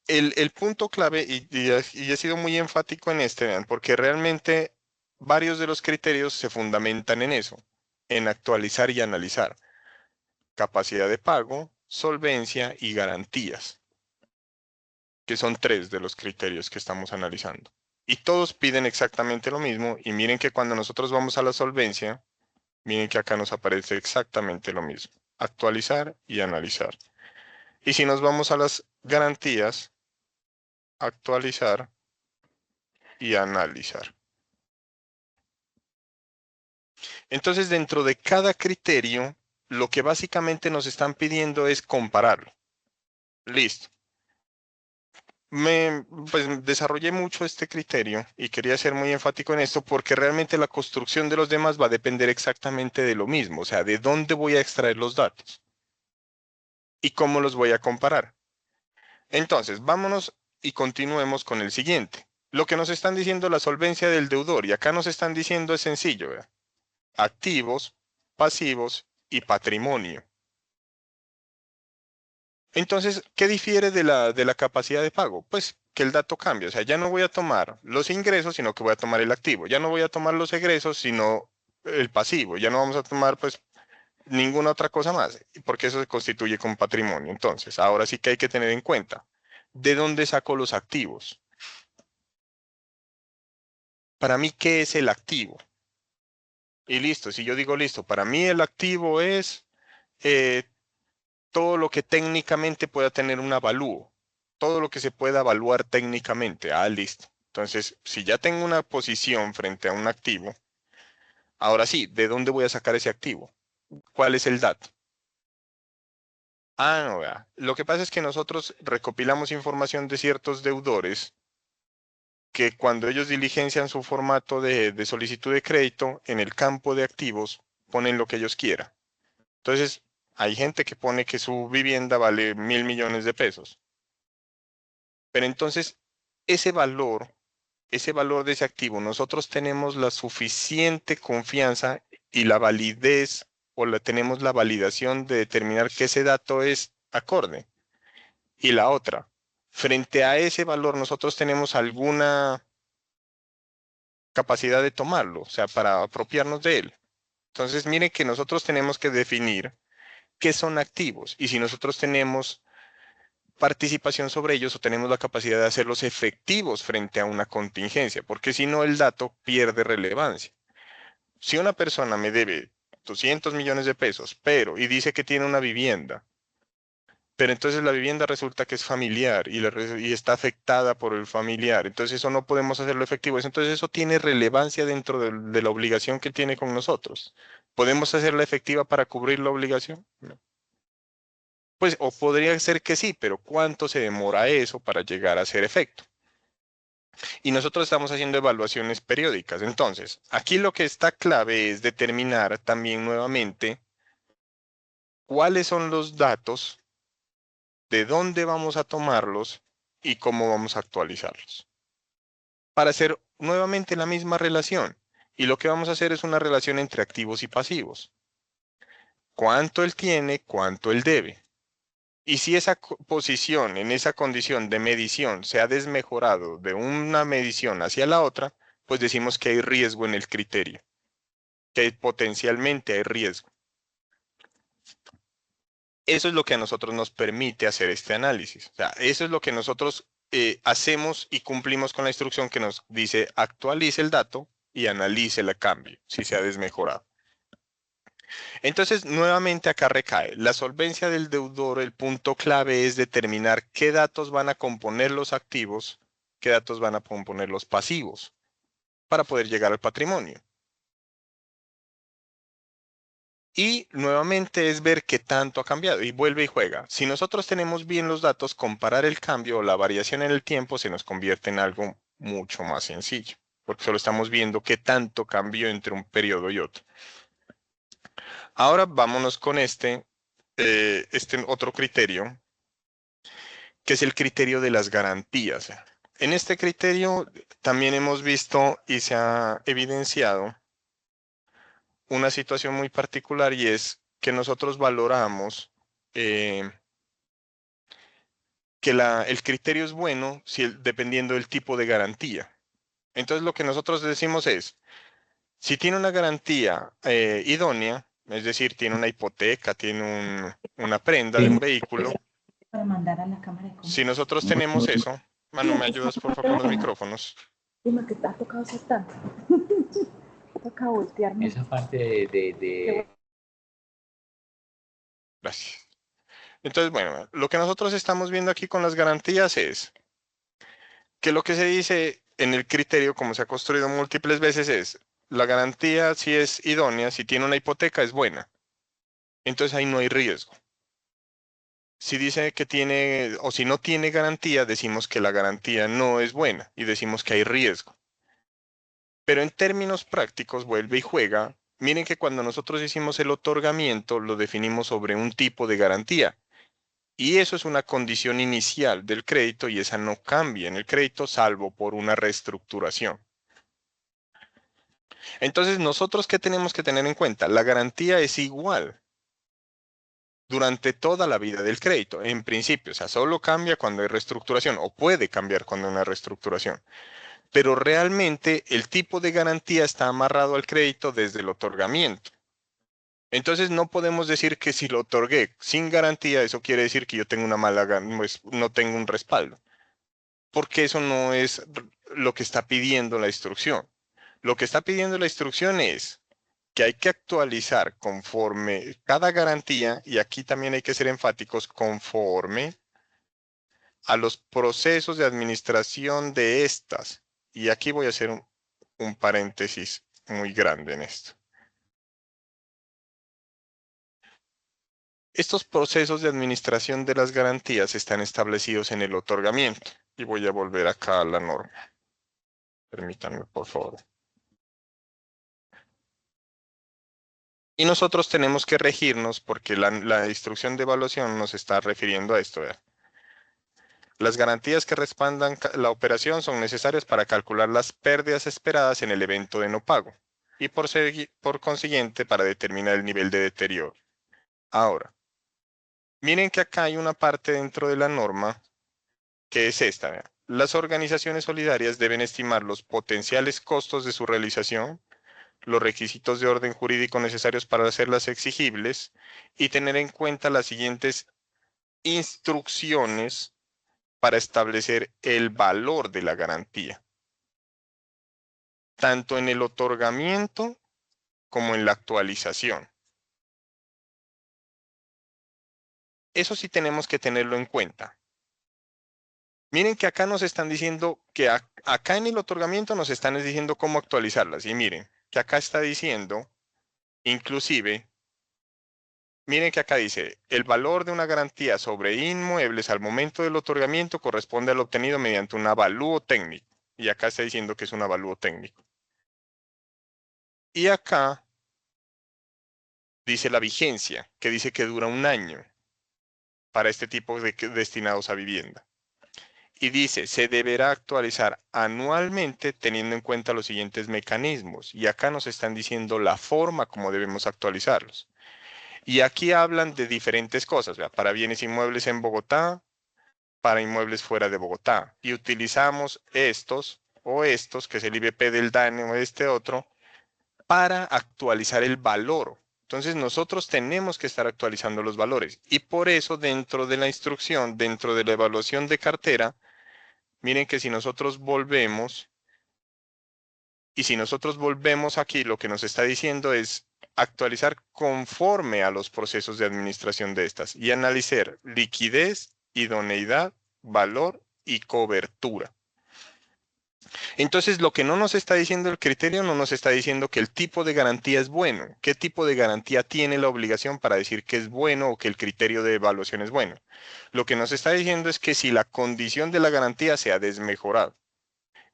el punto clave, y he sido muy enfático en este, vean, porque realmente varios de los criterios se fundamentan en eso, en actualizar y analizar capacidad de pago, solvencia y garantías, que son tres de los criterios que estamos analizando. Y todos piden exactamente lo mismo, y miren que cuando nosotros vamos a la solvencia, miren que acá nos aparece exactamente lo mismo, actualizar y analizar. Y si nos vamos a las garantías, actualizar y analizar. Entonces, dentro de cada criterio, lo que básicamente nos están pidiendo es compararlo. Listo. Pues desarrollé mucho este criterio y quería ser muy enfático en esto porque realmente la construcción de los demás va a depender exactamente de lo mismo, o sea, de dónde voy a extraer los datos y cómo los voy a comparar. Entonces, vámonos y continuemos con el siguiente. Lo que nos están diciendo la solvencia del deudor y acá nos están diciendo es sencillo, ¿verdad? Activos, pasivos y patrimonio. Entonces, ¿qué difiere de la capacidad de pago? Pues que el dato cambia. O sea, ya no voy a tomar los ingresos, sino que voy a tomar el activo. Ya no voy a tomar los egresos, sino el pasivo. Ya no vamos a tomar, pues, ninguna otra cosa más, porque eso se constituye con patrimonio. Entonces, ahora sí que hay que tener en cuenta, ¿de dónde saco los activos? Para mí, ¿qué es el activo? Y listo, si yo digo listo, para mí el activo es todo lo que técnicamente pueda tener un avalúo, todo lo que se pueda evaluar técnicamente. Ah, listo. Entonces, si ya tengo una posición frente a un activo, ahora sí, ¿de dónde voy a sacar ese activo? ¿Cuál es el dato? Ah, no, vea. Lo que pasa es que nosotros recopilamos información de ciertos deudores que cuando ellos diligencian su formato de solicitud de crédito, en el campo de activos ponen lo que ellos quieran. Entonces, hay gente que pone que su vivienda vale 1.000 millones de pesos. Pero entonces, ese valor, ese valor de ese activo, nosotros tenemos la suficiente confianza y la validez tenemos la validación de determinar que ese dato es acorde. Y la otra, frente a ese valor, nosotros tenemos alguna capacidad de tomarlo, o sea, para apropiarnos de él. Entonces, miren que nosotros tenemos que definir qué son activos y si nosotros tenemos participación sobre ellos o tenemos la capacidad de hacerlos efectivos frente a una contingencia, porque si no el dato pierde relevancia. Si una persona me debe 200 millones de pesos, pero y dice que tiene una vivienda, pero entonces la vivienda resulta que es familiar y está afectada por el familiar, entonces eso no podemos hacerlo efectivo, entonces eso tiene relevancia dentro de la obligación que tiene con nosotros. ¿Podemos hacerla efectiva para cubrir la obligación? No. Pues, o podría ser que sí, pero ¿cuánto se demora eso para llegar a ser efecto? Y nosotros estamos haciendo evaluaciones periódicas. Entonces, aquí lo que está clave es determinar también nuevamente cuáles son los datos, de dónde vamos a tomarlos y cómo vamos a actualizarlos. Para hacer nuevamente la misma relación. Y lo que vamos a hacer es una relación entre activos y pasivos. Cuánto él tiene, cuánto él debe. Y si esa posición en esa condición de medición se ha desmejorado de una medición hacia la otra, pues decimos que hay riesgo en el criterio, que potencialmente hay riesgo. Eso es lo que a nosotros nos permite hacer este análisis. O sea, eso es lo que nosotros hacemos y cumplimos con la instrucción que nos dice actualice el dato y analice el cambio, si se ha desmejorado. Entonces, nuevamente acá recae la solvencia del deudor. El punto clave es determinar qué datos van a componer los activos, qué datos van a componer los pasivos para poder llegar al patrimonio. Y nuevamente es ver qué tanto ha cambiado y vuelve y juega. Si nosotros tenemos bien los datos, comparar el cambio o la variación en el tiempo se nos convierte en algo mucho más sencillo, porque solo estamos viendo qué tanto cambió entre un periodo y otro. Ahora vámonos con este otro criterio, que es el criterio de las garantías. En este criterio también hemos visto y se ha evidenciado una situación muy particular y es que nosotros valoramos que el criterio es bueno dependiendo del tipo de garantía. Entonces lo que nosotros decimos es, si tiene una garantía idónea, es decir, tiene una hipoteca, tiene una prenda de un vehículo, Para mandar a la cámara de si comercio. nosotros tenemos eso, Manu, ¿me ayudas por favor con los micrófonos? Dime que te ha tocado ser tanto. Toca voltearme. Esa parte de... Gracias. Entonces, bueno, lo que nosotros estamos viendo aquí con las garantías es que lo que se dice en el criterio, como se ha construido múltiples veces, es la garantía si es idónea, si tiene una hipoteca es buena. Entonces ahí no hay riesgo. Si dice que tiene o si no tiene garantía, decimos que la garantía no es buena y decimos que hay riesgo. Pero en términos prácticos, vuelve y juega. Miren que cuando nosotros hicimos el otorgamiento, lo definimos sobre un tipo de garantía. Y eso es una condición inicial del crédito y esa no cambia en el crédito salvo por una reestructuración. Entonces, ¿nosotros qué tenemos que tener en cuenta? La garantía es igual durante toda la vida del crédito, en principio. O sea, solo cambia cuando hay reestructuración o puede cambiar cuando hay una reestructuración. Pero realmente el tipo de garantía está amarrado al crédito desde el otorgamiento. Entonces no podemos decir que si lo otorgué sin garantía, eso quiere decir que yo tengo una mala, pues, no tengo un respaldo. Porque eso no es lo que está pidiendo la instrucción. Lo que está pidiendo la instrucción es que hay que actualizar conforme cada garantía, y aquí también hay que ser enfáticos, conforme a los procesos de administración de estas. Y aquí voy a hacer un paréntesis muy grande en esto. Estos procesos de administración de las garantías están establecidos en el otorgamiento. Y voy a volver acá a la norma. Permítanme, por favor. Y nosotros tenemos que regirnos porque la instrucción de evaluación nos está refiriendo a esto. ¿Verdad? Las garantías que respaldan la operación son necesarias para calcular las pérdidas esperadas en el evento de no pago y por consiguiente para determinar el nivel de deterioro. Ahora, miren que acá hay una parte dentro de la norma que es esta. ¿Verdad? Las organizaciones solidarias deben estimar los potenciales costos de su realización, los requisitos de orden jurídico necesarios para hacerlas exigibles y tener en cuenta las siguientes instrucciones para establecer el valor de la garantía, tanto en el otorgamiento como en la actualización. Eso sí tenemos que tenerlo en cuenta. Miren que acá nos están diciendo que acá en el otorgamiento nos están diciendo cómo actualizarlas. Y miren que acá está diciendo, inclusive, miren que acá dice, el valor de una garantía sobre inmuebles al momento del otorgamiento corresponde al obtenido mediante un avalúo técnico. Y acá está diciendo que es un avalúo técnico. Y acá dice la vigencia, que dice que dura 1 año para este tipo de destinados a vivienda. Y dice, se deberá actualizar anualmente teniendo en cuenta los siguientes mecanismos. Y acá nos están diciendo la forma como debemos actualizarlos. Y aquí hablan de diferentes cosas, ¿verdad? Para bienes inmuebles en Bogotá, para inmuebles fuera de Bogotá. Y utilizamos estos o estos, que es el IBP del DANE o este otro, para actualizar el valor. Entonces nosotros tenemos que estar actualizando los valores. Y por eso dentro de la instrucción, dentro de la evaluación de cartera, miren que si nosotros volvemos, y si nosotros volvemos aquí, lo que nos está diciendo es actualizar conforme a los procesos de administración de estas y analizar liquidez, idoneidad, valor y cobertura. Entonces, lo que no nos está diciendo el criterio, no nos está diciendo que el tipo de garantía es bueno. ¿Qué tipo de garantía tiene la obligación para decir que es bueno o que el criterio de evaluación es bueno? Lo que nos está diciendo es que si la condición de la garantía se ha desmejorado.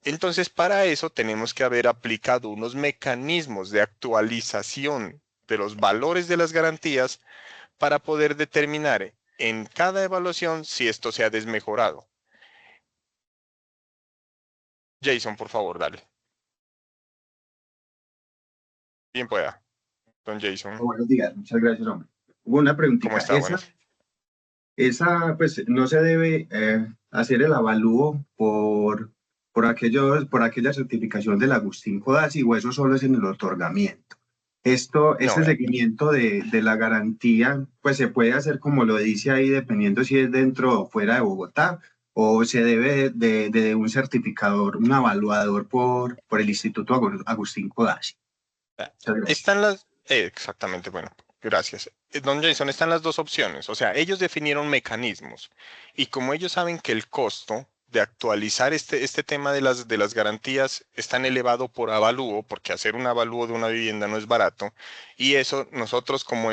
Entonces, para eso tenemos que haber aplicado unos mecanismos de actualización de los valores de las garantías para poder determinar en cada evaluación si esto se ha desmejorado. Jason, por favor, dale. Bien pueda, don Jason. Buenos días, muchas gracias, hombre. Hubo una ¿Cómo preguntita. está? Bueno. Esa, pues, no se debe hacer el avalúo por aquella certificación del Agustín Codazzi, o eso solo es en el otorgamiento. Este No, seguimiento de la garantía, pues se puede hacer como lo dice ahí, dependiendo si es dentro o fuera de Bogotá, o se debe de un certificador, un evaluador por el Instituto Agustín Codazzi. Muchas gracias. están las... exactamente, bueno, gracias. Don Jason, están las dos opciones. O sea, ellos definieron mecanismos. Y como ellos saben que el costo de actualizar este tema de las garantías es tan elevado por avalúo, porque hacer un avalúo de una vivienda no es barato, y eso nosotros como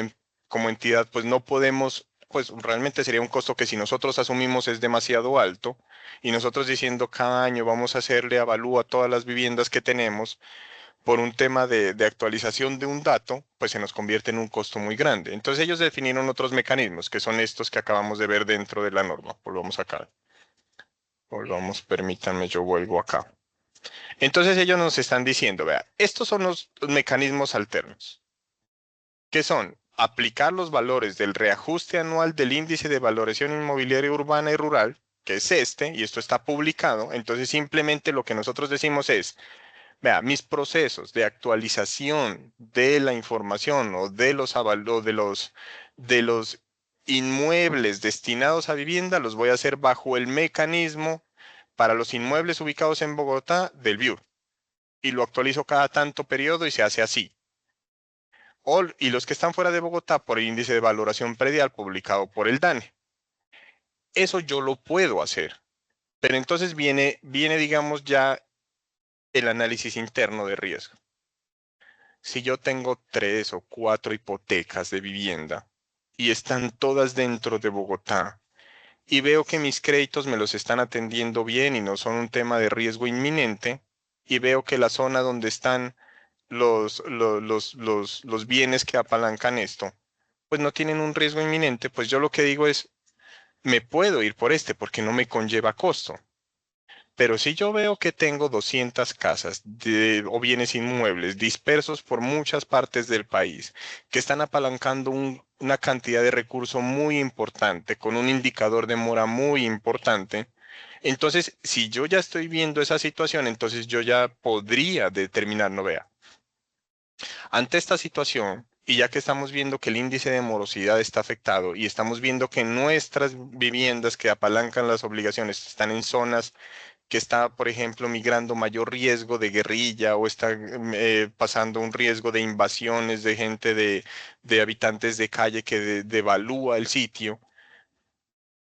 entidad pues no podemos, pues realmente sería un costo que si nosotros asumimos es demasiado alto, y nosotros diciendo cada año vamos a hacerle avalúo a todas las viviendas que tenemos, por un tema de actualización de un dato, pues se nos convierte en un costo muy grande. Entonces ellos definieron otros mecanismos, que son estos que acabamos de ver dentro de la norma. Volvamos acá. Volvamos, permítanme, yo vuelvo acá. Entonces ellos nos están diciendo, vea, estos son los mecanismos alternos, que son aplicar los valores del reajuste anual del índice de valoración inmobiliaria urbana y rural, que es este, y esto está publicado. Entonces simplemente lo que nosotros decimos es, vea, mis procesos de actualización de la información o de de los inmuebles destinados a vivienda los voy a hacer bajo el mecanismo para los inmuebles ubicados en Bogotá del BIUR. Y lo actualizo cada tanto periodo y se hace así. y los que están fuera de Bogotá por el índice de valoración predial publicado por el DANE. Eso yo lo puedo hacer. Pero entonces viene, digamos, ya el análisis interno de riesgo. Si yo tengo 3 o 4 hipotecas de vivienda y están todas dentro de Bogotá y veo que mis créditos me los están atendiendo bien y no son un tema de riesgo inminente, y veo que la zona donde están los bienes que apalancan esto, pues no tienen un riesgo inminente, pues yo lo que digo es, me puedo ir por este porque no me conlleva costo. Pero si yo veo que tengo 200 casas o bienes inmuebles dispersos por muchas partes del país, que están apalancando una cantidad de recursos muy importante, con un indicador de mora muy importante, entonces si yo ya estoy viendo esa situación, entonces yo ya podría determinar, no vea. Ante esta situación, y ya que estamos viendo que el índice de morosidad está afectado y estamos viendo que nuestras viviendas que apalancan las obligaciones están en zonas que está, por ejemplo, migrando mayor riesgo de guerrilla o está pasando un riesgo de invasiones de gente de habitantes de calle que devalúa el sitio.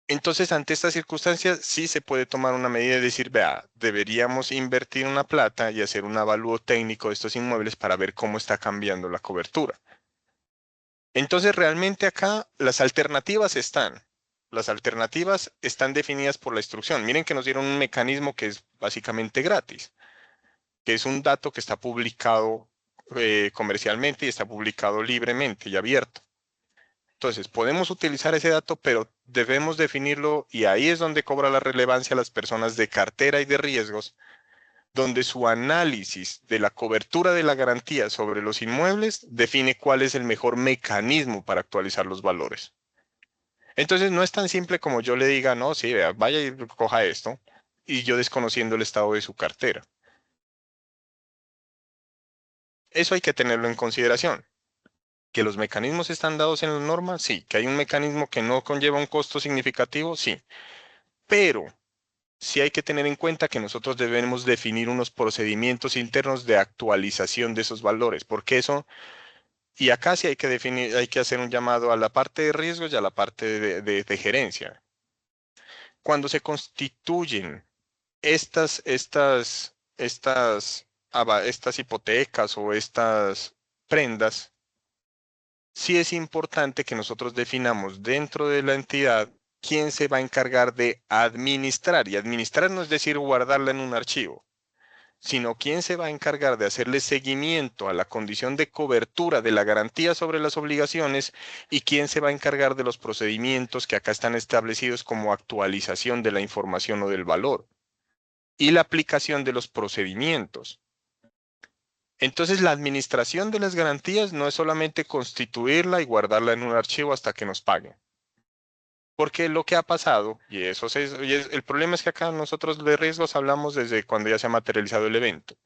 Entonces, ante estas circunstancias, sí se puede tomar una medida y decir, vea, deberíamos invertir una plata y hacer un avalúo técnico de estos inmuebles para ver cómo está cambiando la cobertura. Entonces, realmente acá las alternativas están. Las alternativas están definidas por la instrucción. Miren que nos dieron un mecanismo que es básicamente gratis, que es un dato que está publicado comercialmente y está publicado libremente y abierto. Entonces, podemos utilizar ese dato, pero debemos definirlo, y ahí es donde cobra la relevancia las personas de cartera y de riesgos, donde su análisis de la cobertura de la garantía sobre los inmuebles define cuál es el mejor mecanismo para actualizar los valores. Entonces, no es tan simple como yo le diga, no, sí, vea, vaya y coja esto, y yo desconociendo el estado de su cartera. Eso hay que tenerlo en consideración. ¿Que los mecanismos están dados en la norma? Sí. ¿Que hay un mecanismo que no conlleva un costo significativo? Sí. Pero sí hay que tener en cuenta que nosotros debemos definir unos procedimientos internos de actualización de esos valores, porque eso, y acá sí hay que definir, hay que hacer un llamado a la parte de riesgos y a la parte de gerencia. Cuando se constituyen estas hipotecas o estas prendas, sí es importante que nosotros definamos dentro de la entidad quién se va a encargar de administrar. Y administrar no es decir guardarla en un archivo, sino quién se va a encargar de hacerle seguimiento a la condición de cobertura de la garantía sobre las obligaciones, y quién se va a encargar de los procedimientos que acá están establecidos como actualización de la información o del valor, y la aplicación de los procedimientos. Entonces, la administración de las garantías no es solamente constituirla y guardarla en un archivo hasta que nos paguen. Porque lo que ha pasado, y el problema es que acá nosotros de riesgos hablamos desde cuando ya se ha materializado el evento.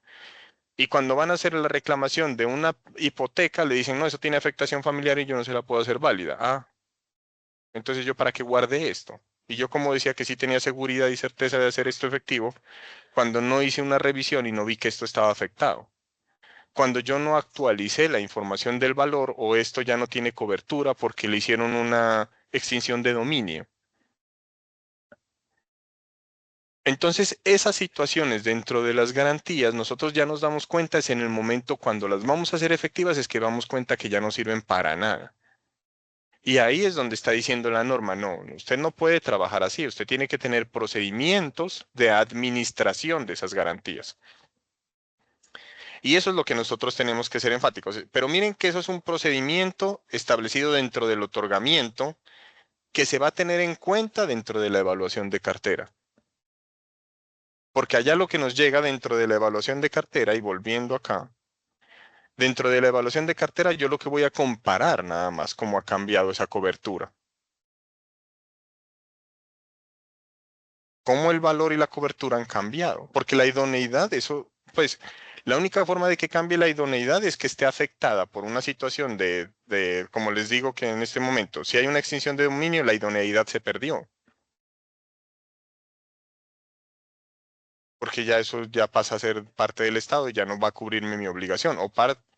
Y cuando van a hacer la reclamación de una hipoteca, le dicen, no, eso tiene afectación familiar y yo no se la puedo hacer válida. Ah, entonces yo para qué guardé esto. Y yo como decía que sí tenía seguridad y certeza de hacer esto efectivo, cuando no hice una revisión y no vi que esto estaba afectado. Cuando yo no actualicé la información del valor, o esto ya no tiene cobertura porque le hicieron una extinción de dominio. Entonces, esas situaciones dentro de las garantías, nosotros ya nos damos cuenta, es en el momento cuando las vamos a hacer efectivas, es que damos cuenta que ya no sirven para nada. Y ahí es donde está diciendo la norma, no, usted no puede trabajar así, usted tiene que tener procedimientos de administración de esas garantías. Y eso es lo que nosotros tenemos que ser enfáticos. Pero miren que eso es un procedimiento establecido dentro del otorgamiento que se va a tener en cuenta dentro de la evaluación de cartera. Porque allá lo que nos llega dentro de la evaluación de cartera, y volviendo acá, dentro de la evaluación de cartera yo lo que voy a comparar nada más cómo ha cambiado esa cobertura. Cómo el valor y la cobertura han cambiado. Porque la idoneidad, eso, pues, la única forma de que cambie la idoneidad es que esté afectada por una situación como les digo que en este momento, si hay una extinción de dominio, la idoneidad se perdió. Porque ya eso ya pasa a ser parte del Estado y ya no va a cubrirme mi obligación.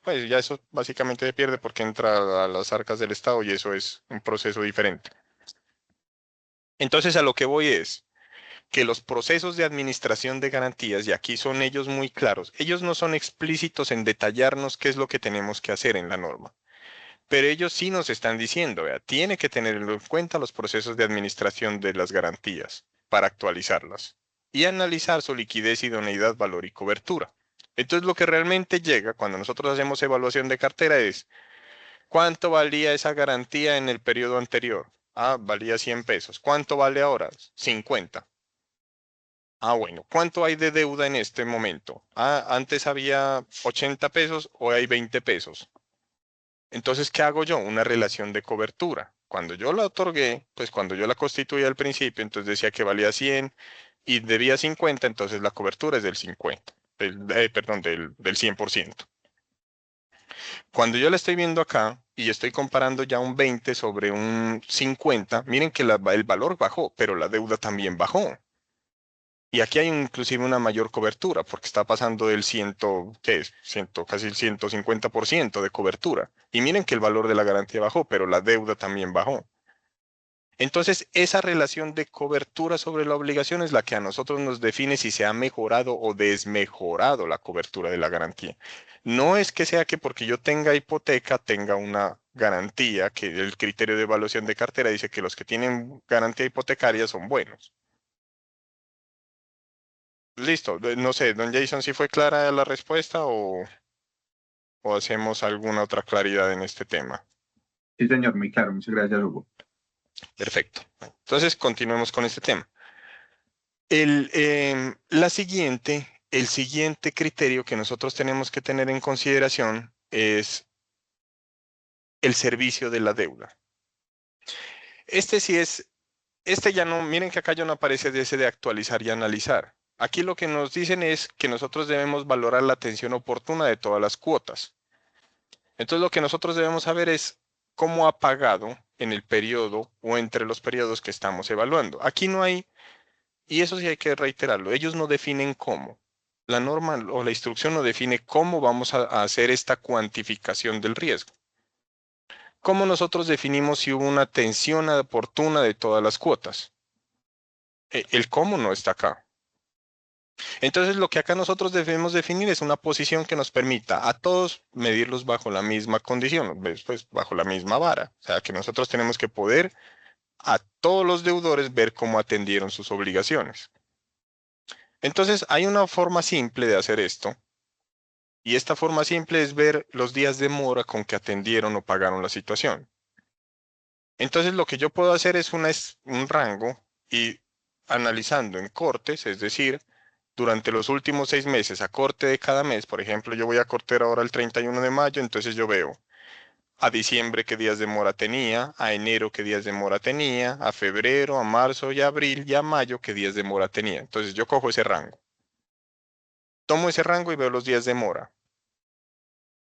pues ya eso básicamente se pierde porque entra a las arcas del Estado y eso es un proceso diferente. Entonces a lo que voy es que los procesos de administración de garantías, y aquí son ellos muy claros, ellos no son explícitos en detallarnos qué es lo que tenemos que hacer en la norma, pero ellos sí nos están diciendo, vea, tiene que tener en cuenta los procesos de administración de las garantías para actualizarlas y analizar su liquidez, idoneidad, valor y cobertura. Entonces lo que realmente llega cuando nosotros hacemos evaluación de cartera es ¿cuánto valía esa garantía en el periodo anterior? Ah, valía 100 pesos. ¿Cuánto vale ahora? 50. Ah, bueno, ¿cuánto hay de deuda en este momento? Ah, antes había 80 pesos, hoy hay 20 pesos. Entonces, ¿qué hago yo? Una relación de cobertura. Cuando yo la otorgué, pues cuando yo la constituí al principio, entonces decía que valía 100 y debía 50, entonces la cobertura es del 50, perdón, del 100%. Cuando yo la estoy viendo acá y estoy comparando ya un 20 sobre un 50, miren que el valor bajó, pero la deuda también bajó. Y aquí hay inclusive una mayor cobertura, porque está pasando del 100, ¿qué es? 100, casi el 150% de cobertura. Y miren que el valor de la garantía bajó, pero la deuda también bajó. Entonces, esa relación de cobertura sobre la obligación es la que a nosotros nos define si se ha mejorado o desmejorado la cobertura de la garantía. No es que sea que porque yo tenga hipoteca tenga una garantía, que el criterio de evaluación de cartera dice que los que tienen garantía hipotecaria son buenos. Listo, no sé, don Jason, si fue clara la respuesta o hacemos alguna otra claridad en este tema. Sí, señor, muy claro. Muchas gracias, Hugo. Perfecto. Entonces, continuemos con este tema. El siguiente criterio que nosotros tenemos que tener en consideración es el servicio de la deuda. Este ya no, miren que acá ya no aparece de ese de actualizar y analizar. Aquí lo que nos dicen es que nosotros debemos valorar la atención oportuna de todas las cuotas. Entonces lo que nosotros debemos saber es cómo ha pagado en el periodo o entre los periodos que estamos evaluando. Aquí no hay, y eso sí hay que reiterarlo, ellos no definen cómo. La norma o la instrucción no define cómo vamos a hacer esta cuantificación del riesgo. ¿Cómo nosotros definimos si hubo una atención oportuna de todas las cuotas? El cómo no está acá. Entonces, lo que acá nosotros debemos definir es una posición que nos permita a todos medirlos bajo la misma condición, pues bajo la misma vara. O sea, que nosotros tenemos que poder a todos los deudores ver cómo atendieron sus obligaciones. Entonces, hay una forma simple de hacer esto. Y esta forma simple es ver los días de mora con que atendieron o pagaron la situación. Entonces, lo que yo puedo hacer es un rango y analizando en cortes, es decir, durante los últimos 6 meses a corte de cada mes, por ejemplo, yo voy a cortar ahora el 31 de mayo, entonces yo veo a diciembre qué días de mora tenía, a enero qué días de mora tenía, a febrero, a marzo y a abril y a mayo qué días de mora tenía. Entonces yo cojo ese rango. Tomo ese rango y veo los días de mora.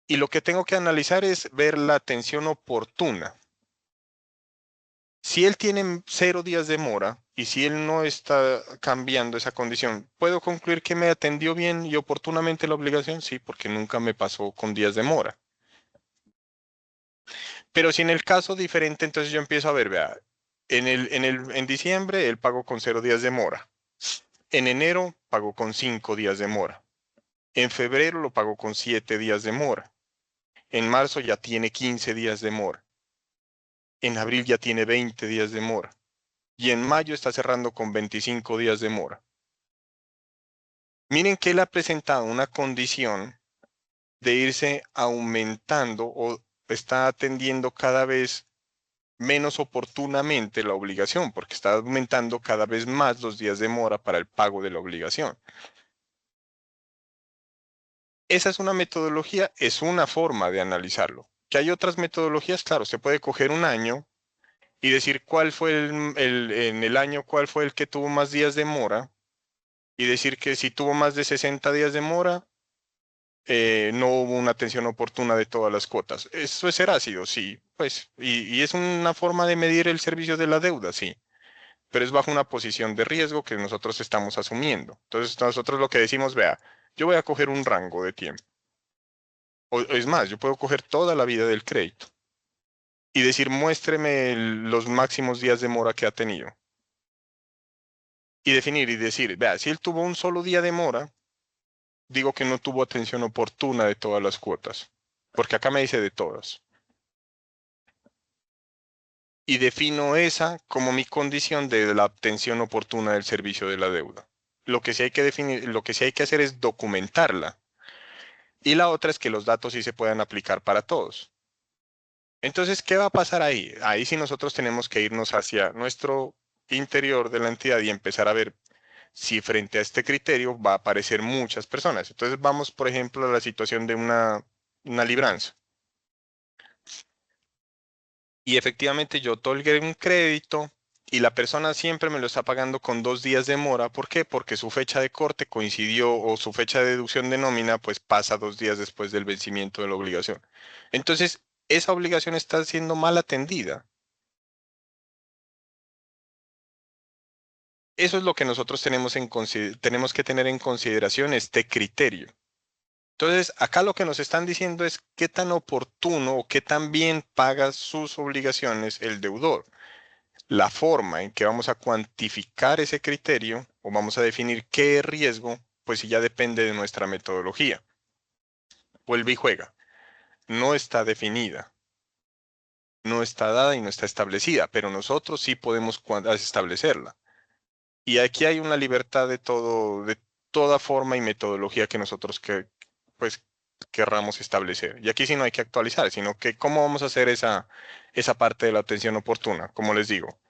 Y lo que tengo que analizar es ver la atención oportuna. Si él tiene 0 días de mora y si él no está cambiando esa condición, ¿puedo concluir que me atendió bien y oportunamente la obligación? Sí, porque nunca me pasó con días de mora. Pero si en el caso diferente, entonces yo empiezo a ver, vea, en diciembre él pagó con 0 días de mora. En enero pagó con 5 días de mora. En febrero lo pagó con 7 días de mora. En marzo ya tiene 15 días de mora. En abril ya tiene 20 días de mora. Y en mayo está cerrando con 25 días de mora. Miren que él ha presentado una condición de irse aumentando o está atendiendo cada vez menos oportunamente la obligación, porque está aumentando cada vez más los días de mora para el pago de la obligación. Esa es una metodología, es una forma de analizarlo. Que hay otras metodologías, claro, se puede coger un año y decir cuál fue en el año, cuál fue el que tuvo más días de mora, y decir que si tuvo más de 60 días de mora, no hubo una atención oportuna de todas las cuotas. Eso es ser ácido, sí, pues, y es una forma de medir el servicio de la deuda, sí, pero es bajo una posición de riesgo que nosotros estamos asumiendo. Entonces, nosotros lo que decimos, vea, yo voy a coger un rango de tiempo. O es más, yo puedo coger toda la vida del crédito y decir, muéstreme los máximos días de mora que ha tenido. Y definir y decir, vea, si él tuvo un solo día de mora, digo que no tuvo atención oportuna de todas las cuotas, porque acá me dice de todas. Y defino esa como mi condición de la atención oportuna del servicio de la deuda. Lo que sí hay que definir, lo que sí hay que hacer es documentarla. Y la otra es que los datos sí se puedan aplicar para todos. Entonces, ¿qué va a pasar ahí? Ahí sí nosotros tenemos que irnos hacia nuestro interior de la entidad y empezar a ver si frente a este criterio va a aparecer muchas personas. Entonces vamos, por ejemplo, a la situación de una libranza. Y efectivamente yo otorgué un crédito y la persona siempre me lo está pagando con 2 días de mora. ¿Por qué? Porque su fecha de corte coincidió o su fecha de deducción de nómina pues pasa 2 días después del vencimiento de la obligación. Entonces, esa obligación está siendo mal atendida. Eso es lo que nosotros tenemos que tener en consideración este criterio. Entonces, acá lo que nos están diciendo es qué tan oportuno o qué tan bien paga sus obligaciones el deudor. La forma en que vamos a cuantificar ese criterio o vamos a definir qué es riesgo, pues sí ya depende de nuestra metodología. Vuelve y juega. No está definida, no está dada y no está establecida, pero nosotros sí podemos establecerla. Y aquí hay una libertad de toda forma y metodología que nosotros pues querramos establecer. Y aquí sí no hay que actualizar, sino que cómo vamos a hacer esa parte de la atención oportuna. Como les digo,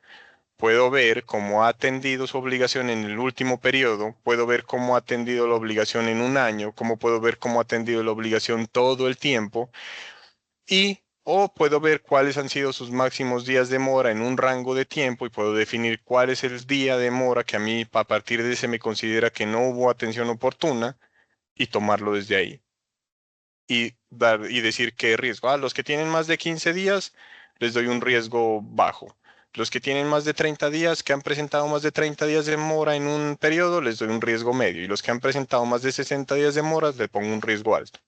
puedo ver cómo ha atendido su obligación en el último periodo, puedo ver cómo ha atendido la obligación en un año, cómo puedo ver cómo ha atendido la obligación todo el tiempo o puedo ver cuáles han sido sus máximos días de mora en un rango de tiempo y puedo definir cuál es el día de mora que a mí a partir de ese me considera que no hubo atención oportuna y tomarlo desde ahí. Y decir qué riesgo. A los que tienen más de 15 días les doy un riesgo bajo. Los que tienen más de 30 días, que han presentado más de 30 días de mora en un periodo, les doy un riesgo medio. Y los que han presentado más de 60 días de mora, les pongo un riesgo alto.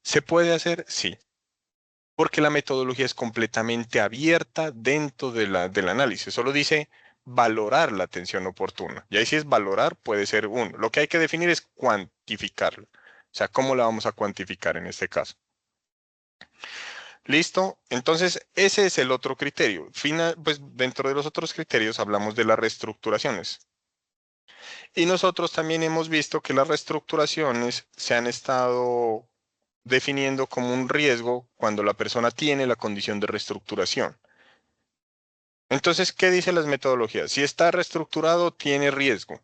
¿Se puede hacer? Sí. Porque la metodología es completamente abierta dentro del análisis. Solo dice valorar la atención oportuna. Y ahí si es valorar, puede ser uno. Lo que hay que definir es cuantificarlo. O sea, ¿cómo la vamos a cuantificar en este caso? ¿Listo? Entonces, ese es el otro criterio. Pues dentro de los otros criterios hablamos de las reestructuraciones. Y nosotros también hemos visto que las reestructuraciones se han estado definiendo como un riesgo cuando la persona tiene la condición de reestructuración. Entonces, ¿qué dicen las metodologías? Si está reestructurado, tiene riesgo.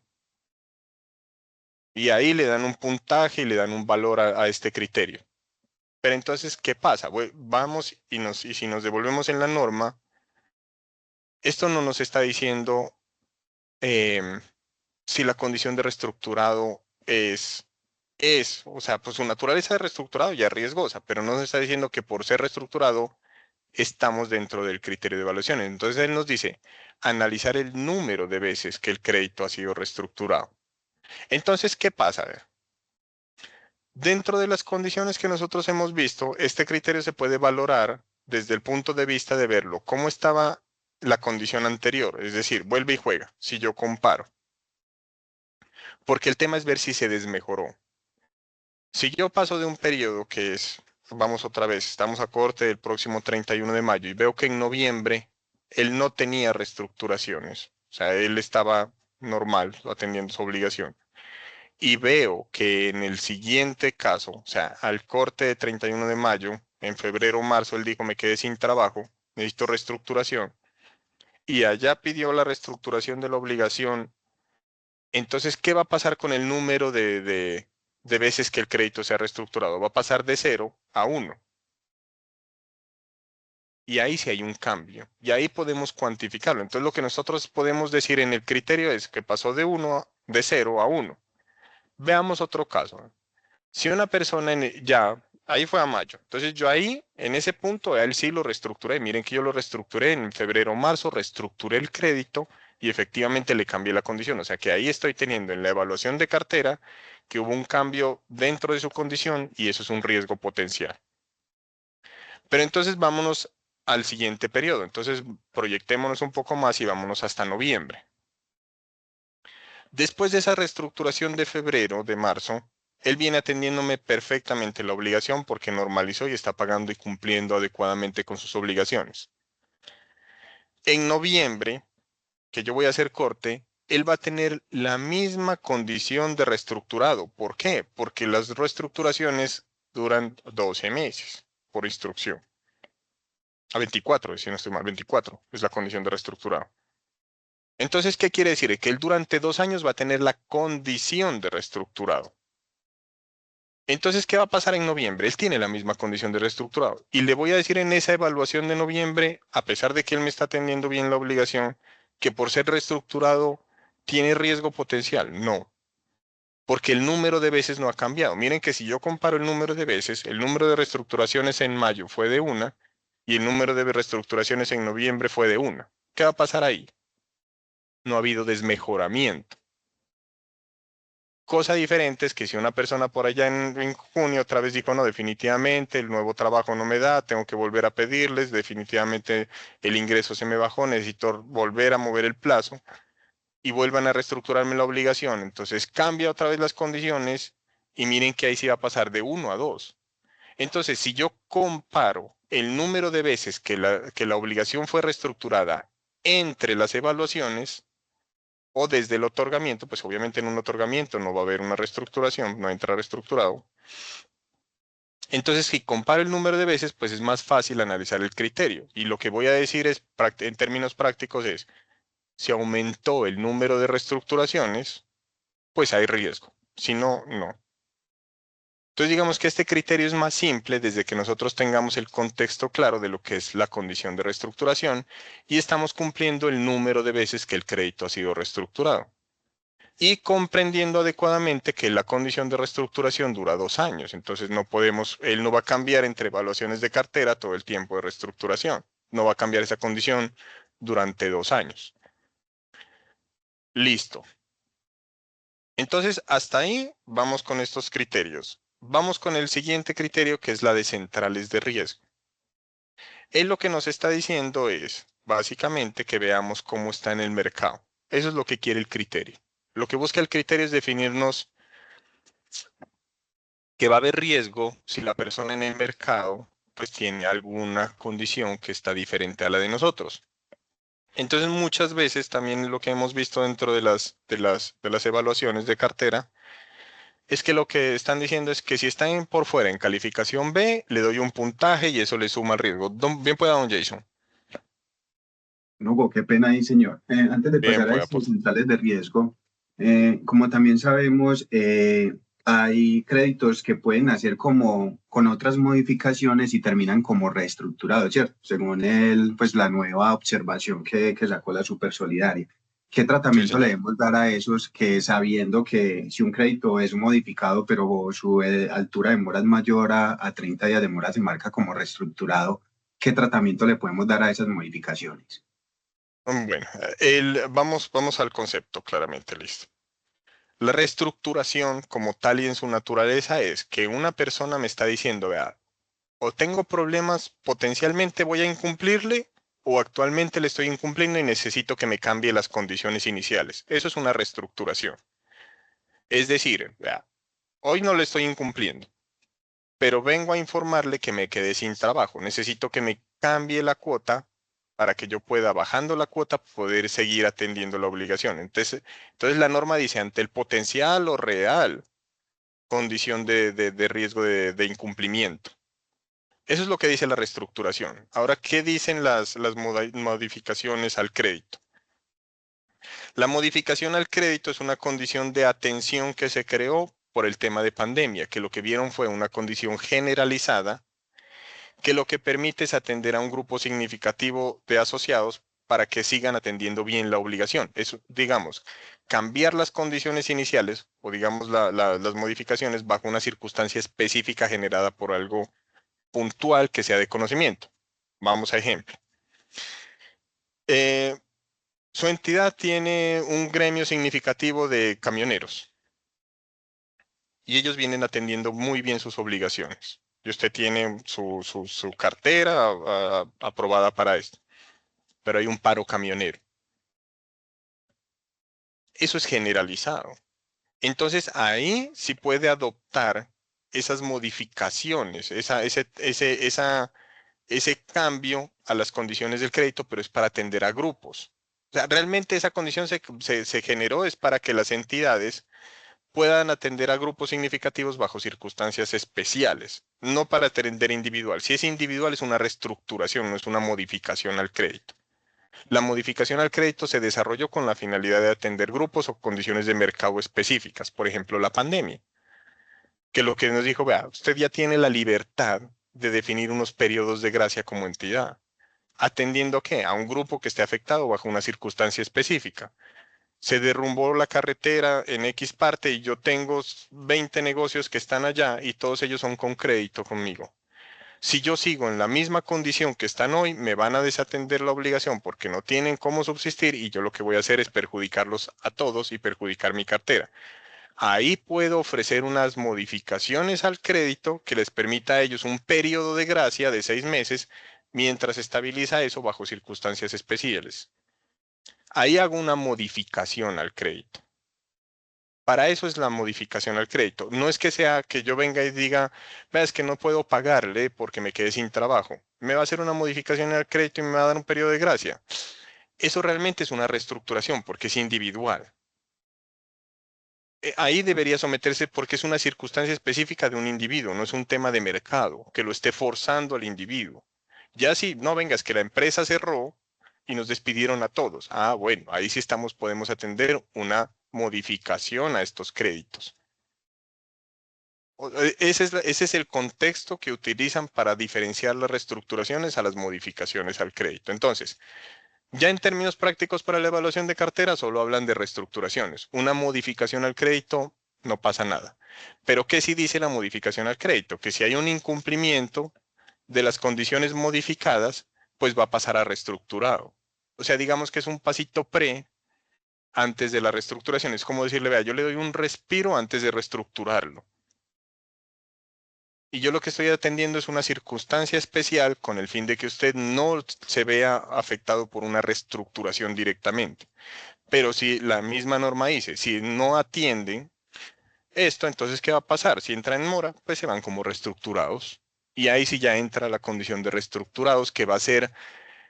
Y ahí le dan un puntaje y le dan un valor a este criterio. Pero entonces, ¿qué pasa? Vamos y si nos devolvemos en la norma, esto no nos está diciendo si la condición de reestructurado o sea, pues su naturaleza de reestructurado ya es riesgosa, pero no nos está diciendo que por ser reestructurado estamos dentro del criterio de evaluación. Entonces él nos dice analizar el número de veces que el crédito ha sido reestructurado. Entonces, ¿qué pasa? A ver. Dentro de las condiciones que nosotros hemos visto, este criterio se puede valorar desde el punto de vista de verlo cómo estaba la condición anterior, es decir, vuelve y juega, si yo comparo. Porque el tema es ver si se desmejoró. Si yo paso de un periodo que es, vamos otra vez, estamos a corte del próximo 31 de mayo y veo que en noviembre él no tenía reestructuraciones, o sea, él estaba normal atendiendo su obligación. Y veo que en el siguiente caso, o sea, al corte de 31 de mayo, en febrero o marzo, él dijo, me quedé sin trabajo, necesito reestructuración. Y allá pidió la reestructuración de la obligación. Entonces, ¿qué va a pasar con el número de veces que el crédito se ha reestructurado? Va a pasar de 0 a 1. Y ahí sí hay un cambio. Y ahí podemos cuantificarlo. Entonces, lo que nosotros podemos decir en el criterio es que pasó de 0 a 1. Veamos otro caso. Si una persona ahí fue a mayo. Entonces yo ahí, en ese punto, a él sí lo reestructuré. Miren que yo lo reestructuré en febrero o marzo, reestructuré el crédito y efectivamente le cambié la condición. O sea que ahí estoy teniendo en la evaluación de cartera que hubo un cambio dentro de su condición y eso es un riesgo potencial. Pero entonces vámonos al siguiente periodo. Entonces proyectémonos un poco más y vámonos hasta noviembre. Después de esa reestructuración de febrero, de marzo, él viene atendiéndome perfectamente la obligación porque normalizó y está pagando y cumpliendo adecuadamente con sus obligaciones. En noviembre, que yo voy a hacer corte, él va a tener la misma condición de reestructurado. ¿Por qué? Porque las reestructuraciones duran 12 meses por instrucción. A 24, si no estoy mal, 24 es la condición de reestructurado. Entonces, ¿qué quiere decir? Que él durante 2 años va a tener la condición de reestructurado. Entonces, ¿qué va a pasar en noviembre? Él tiene la misma condición de reestructurado. Y le voy a decir en esa evaluación de noviembre, a pesar de que él me está atendiendo bien la obligación, que por ser reestructurado tiene riesgo potencial. No, porque el número de veces no ha cambiado. Miren que si yo comparo el número de veces, el número de reestructuraciones en mayo fue de 1 y el número de reestructuraciones en noviembre fue de 1. ¿Qué va a pasar ahí? No ha habido desmejoramiento. Cosa diferente es que si una persona por allá en junio otra vez dijo, no, definitivamente el nuevo trabajo no me da, tengo que volver a pedirles, definitivamente el ingreso se me bajó, necesito volver a mover el plazo y vuelvan a reestructurarme la obligación. Entonces cambia otra vez las condiciones y miren que ahí sí va a pasar de 1 a 2. Entonces, si yo comparo el número de veces que la obligación fue reestructurada entre las evaluaciones, o desde el otorgamiento, pues obviamente en un otorgamiento no va a haber una reestructuración, no entra reestructurado. Entonces, si comparo el número de veces, pues es más fácil analizar el criterio. Y lo que voy a decir es, en términos prácticos es, si aumentó el número de reestructuraciones, pues hay riesgo. Si no, no. Entonces, digamos que este criterio es más simple desde que nosotros tengamos el contexto claro de lo que es la condición de reestructuración y estamos cumpliendo el número de veces que el crédito ha sido reestructurado. Y comprendiendo adecuadamente que la condición de reestructuración dura 2 años. Entonces no podemos, él no va a cambiar entre evaluaciones de cartera todo el tiempo de reestructuración. No va a cambiar esa condición durante 2 años. Listo. Entonces hasta ahí vamos con estos criterios. Vamos con el siguiente criterio que es la de centrales de riesgo. Él lo que nos está diciendo es básicamente que veamos cómo está en el mercado. Eso es lo que quiere el criterio. Lo que busca el criterio es definirnos que va a haber riesgo si la persona en el mercado pues tiene alguna condición que está diferente a la de nosotros. Entonces muchas veces también lo que hemos visto dentro de las evaluaciones de cartera es que lo que están diciendo es que si están por fuera en calificación B, le doy un puntaje y eso le suma el riesgo. Bien pueda, don Jason. Hugo, qué pena ahí, señor. Antes de Bien pasar a pueda, estos centrales de riesgo, como también sabemos, hay créditos que pueden hacer como con otras modificaciones y terminan como reestructurados, ¿cierto? Según pues, la nueva observación que sacó la Supersolidaria. ¿Qué tratamiento le debemos dar a esos que sabiendo que si un crédito es modificado, pero su altura de mora es mayor a 30 días de mora, se marca como reestructurado? ¿Qué tratamiento le podemos dar a esas modificaciones? Bueno, vamos al concepto claramente, listo. La reestructuración como tal y en su naturaleza es que una persona me está diciendo, vea, o tengo problemas, potencialmente voy a incumplirle, o actualmente le estoy incumpliendo y necesito que me cambie las condiciones iniciales. Eso es una reestructuración. Es decir, vea, hoy no le estoy incumpliendo, pero vengo a informarle que me quedé sin trabajo. Necesito que me cambie la cuota para que yo pueda, bajando la cuota, poder seguir atendiendo la obligación. Entonces la norma dice, ante el potencial o real condición de riesgo de incumplimiento. Eso es lo que dice la reestructuración. Ahora, ¿qué dicen las modificaciones al crédito? La modificación al crédito es una condición de atención que se creó por el tema de pandemia, que lo que vieron fue una condición generalizada que lo que permite es atender a un grupo significativo de asociados para que sigan atendiendo bien la obligación. Es, digamos, cambiar las condiciones iniciales o, digamos, las modificaciones bajo una circunstancia específica generada por algo puntual que sea de conocimiento. Vamos a ejemplo. su entidad tiene un gremio significativo de camioneros y ellos vienen atendiendo muy bien sus obligaciones. Y usted tiene su cartera aprobada para esto, pero hay un paro camionero. Eso es generalizado. Entonces ahí sí puede adoptar esas modificaciones, ese cambio a las condiciones del crédito, pero es para atender a grupos. O sea, realmente esa condición se generó es para que las entidades puedan atender a grupos significativos bajo circunstancias especiales, no para atender individual. Si es individual es una reestructuración, no es una modificación al crédito. La modificación al crédito se desarrolló con la finalidad de atender grupos o condiciones de mercado específicas, por ejemplo, la pandemia, que lo que nos dijo, vea, usted ya tiene la libertad de definir unos periodos de gracia como entidad, atendiendo a qué, a un grupo que esté afectado bajo una circunstancia específica. Se derrumbó la carretera en X parte y yo tengo 20 negocios que están allá y todos ellos son con crédito conmigo. Si yo sigo en la misma condición que están hoy, me van a desatender la obligación porque no tienen cómo subsistir y yo lo que voy a hacer es perjudicarlos a todos y perjudicar mi cartera. Ahí puedo ofrecer unas modificaciones al crédito que les permita a ellos un periodo de gracia de 6 meses mientras estabiliza eso bajo circunstancias especiales. Ahí hago una modificación al crédito. Para eso es la modificación al crédito. No es que sea que yo venga y diga, vea, es que no puedo pagarle porque me quedé sin trabajo. Me va a hacer una modificación al crédito y me va a dar un periodo de gracia. Eso realmente es una reestructuración porque es individual. Ahí debería someterse porque es una circunstancia específica de un individuo, no es un tema de mercado que lo esté forzando al individuo. Ya si no venga, es que la empresa cerró y nos despidieron a todos. Ah, bueno, ahí sí podemos atender una modificación a estos créditos. Ese es el contexto que utilizan para diferenciar las reestructuraciones a las modificaciones al crédito. Entonces, ya en términos prácticos para la evaluación de cartera solo hablan de reestructuraciones. Una modificación al crédito no pasa nada. Pero ¿qué sí dice la modificación al crédito? Que si hay un incumplimiento de las condiciones modificadas, pues va a pasar a reestructurado. O sea, digamos que es un pasito antes de la reestructuración. Es como decirle, vea, yo le doy un respiro antes de reestructurarlo. Y yo lo que estoy atendiendo es una circunstancia especial con el fin de que usted no se vea afectado por una reestructuración directamente. Pero si la misma norma dice, si no atienden esto, entonces ¿qué va a pasar? Si entra en mora, pues se van como reestructurados. Y ahí sí ya entra la condición de reestructurados, que va a ser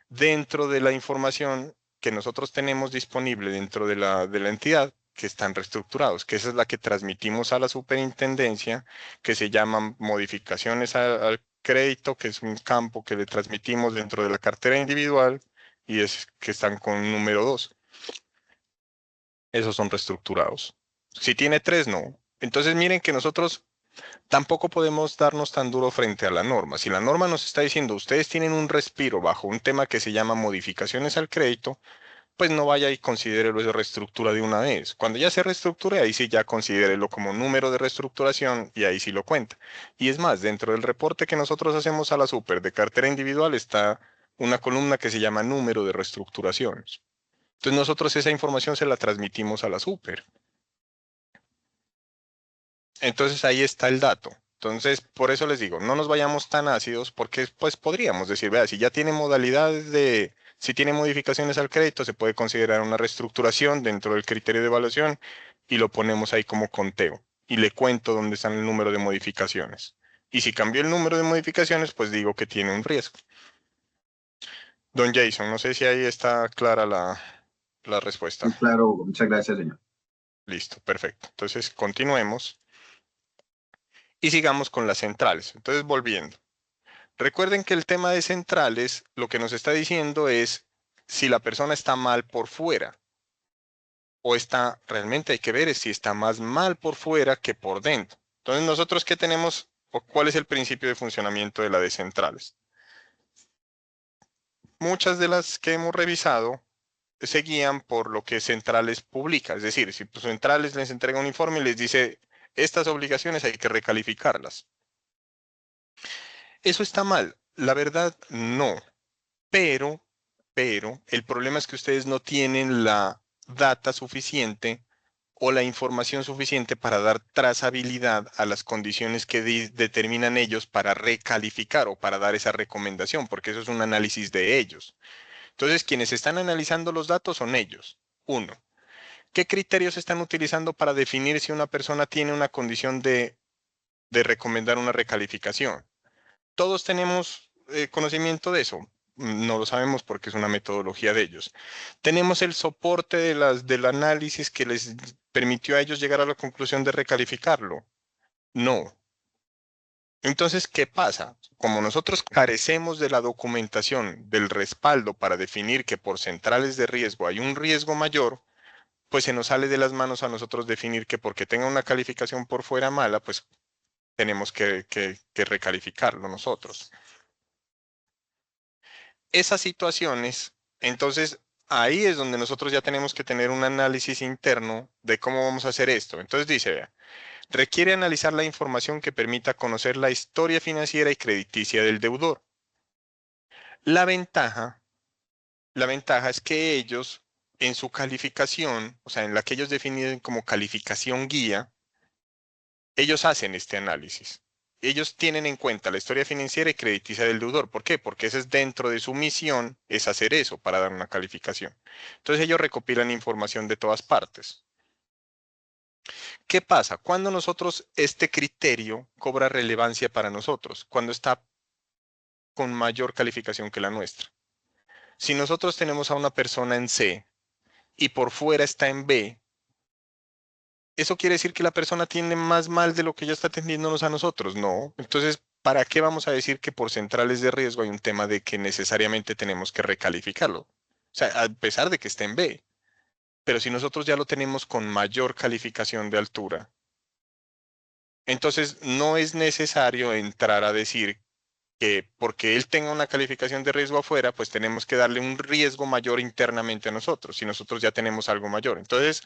dentro de la información que nosotros tenemos disponible dentro de la entidad, que están reestructurados, que esa es la que transmitimos a la superintendencia, que se llaman modificaciones al crédito, que es un campo que le transmitimos dentro de la cartera individual y es que están con número 2. Esos son reestructurados. Si tiene 3, no. Entonces miren que nosotros tampoco podemos darnos tan duro frente a la norma. Si la norma nos está diciendo, ustedes tienen un respiro bajo un tema que se llama modificaciones al crédito, pues no vaya y considérelo esa reestructura de una vez. Cuando ya se reestructure, ahí sí ya considérelo como número de reestructuración y ahí sí lo cuenta. Y es más, dentro del reporte que nosotros hacemos a la super de cartera individual está una columna que se llama número de reestructuraciones. Entonces nosotros esa información se la transmitimos a la super. Entonces ahí está el dato. Entonces, por eso les digo, no nos vayamos tan ácidos porque pues podríamos decir, vea, si ya tiene modalidades si tiene modificaciones al crédito, se puede considerar una reestructuración dentro del criterio de evaluación y lo ponemos ahí como conteo. Y le cuento dónde están el número de modificaciones. Y si cambió el número de modificaciones, pues digo que tiene un riesgo. Don Jason, no sé si ahí está clara la respuesta. Claro, muchas gracias, señor. Listo, perfecto. Entonces, continuemos. Y sigamos con las centrales. Entonces, volviendo. Recuerden que el tema de centrales lo que nos está diciendo es si la persona está mal por fuera. O realmente hay que ver si está más mal por fuera que por dentro. Entonces, nosotros ¿qué tenemos? ¿O cuál es el principio de funcionamiento de la de centrales? Muchas de las que hemos revisado se guían por lo que Centrales publica. Es decir, si Centrales les entrega un informe y les dice, estas obligaciones hay que recalificarlas. ¿Eso está mal? La verdad, no. Pero pero el problema es que ustedes no tienen la data suficiente o la información suficiente para dar trazabilidad a las condiciones que determinan ellos para recalificar o para dar esa recomendación, porque eso es un análisis de ellos. Entonces, quienes están analizando los datos son ellos. Uno, ¿qué criterios están utilizando para definir si una persona tiene una condición de recomendar una recalificación? Todos tenemos conocimiento de eso. No lo sabemos porque es una metodología de ellos. Tenemos el soporte del análisis que les permitió a ellos llegar a la conclusión de recalificarlo. No. Entonces, ¿qué pasa? Como nosotros carecemos de la documentación, del respaldo para definir que por centrales de riesgo hay un riesgo mayor, pues se nos sale de las manos a nosotros definir que porque tenga una calificación por fuera mala, pues tenemos que recalificarlo nosotros. Esas situaciones, entonces ahí es donde nosotros ya tenemos que tener un análisis interno de cómo vamos a hacer esto. Entonces dice, vea, requiere analizar la información que permita conocer la historia financiera y crediticia del deudor. La ventaja es que ellos en su calificación, o sea, en la que ellos definen como calificación guía, ellos hacen este análisis. Ellos tienen en cuenta la historia financiera y crediticia del deudor. ¿Por qué? Porque ese es dentro de su misión, es hacer eso para dar una calificación. Entonces ellos recopilan información de todas partes. ¿Qué pasa? Cuando nosotros, este criterio cobra relevancia para nosotros, cuando está con mayor calificación que la nuestra. Si nosotros tenemos a una persona en C y por fuera está en B, ¿eso quiere decir que la persona tiene más mal de lo que ya está atendiéndonos a nosotros? No. Entonces, ¿para qué vamos a decir que por centrales de riesgo hay un tema de que necesariamente tenemos que recalificarlo? O sea, a pesar de que esté en B. Pero si nosotros ya lo tenemos con mayor calificación de altura, entonces no es necesario entrar a decir que porque él tenga una calificación de riesgo afuera, pues tenemos que darle un riesgo mayor internamente a nosotros, si nosotros ya tenemos algo mayor. Entonces,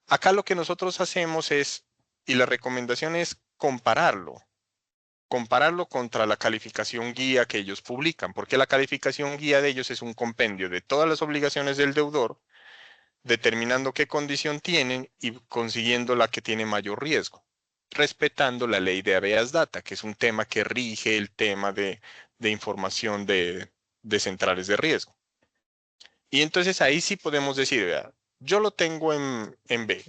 acá lo que nosotros hacemos es, y la recomendación es compararlo contra la calificación guía que ellos publican, porque la calificación guía de ellos es un compendio de todas las obligaciones del deudor, determinando qué condición tienen y consiguiendo la que tiene mayor riesgo, respetando la ley de habeas data, que es un tema que rige el tema de información de centrales de riesgo. Y entonces ahí sí podemos decir, vea, yo lo tengo en B.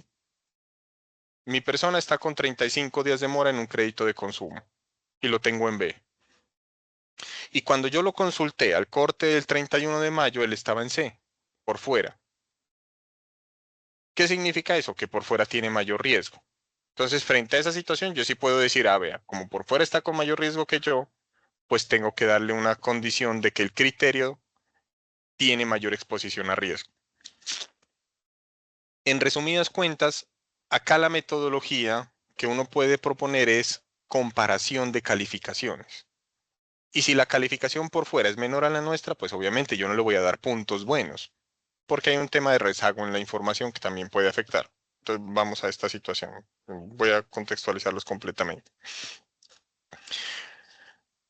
Mi persona está con 35 días de mora en un crédito de consumo y lo tengo en B. Y cuando yo lo consulté al corte del 31 de mayo, él estaba en C, por fuera. ¿Qué significa eso? Que por fuera tiene mayor riesgo. Entonces, frente a esa situación, yo sí puedo decir, vea, como por fuera está con mayor riesgo que yo, pues tengo que darle una condición de que el criterio tiene mayor exposición a riesgo. En resumidas cuentas, acá la metodología que uno puede proponer es comparación de calificaciones. Y si la calificación por fuera es menor a la nuestra, pues obviamente yo no le voy a dar puntos buenos, porque hay un tema de rezago en la información que también puede afectar. Entonces vamos a esta situación. Voy a contextualizarlos completamente.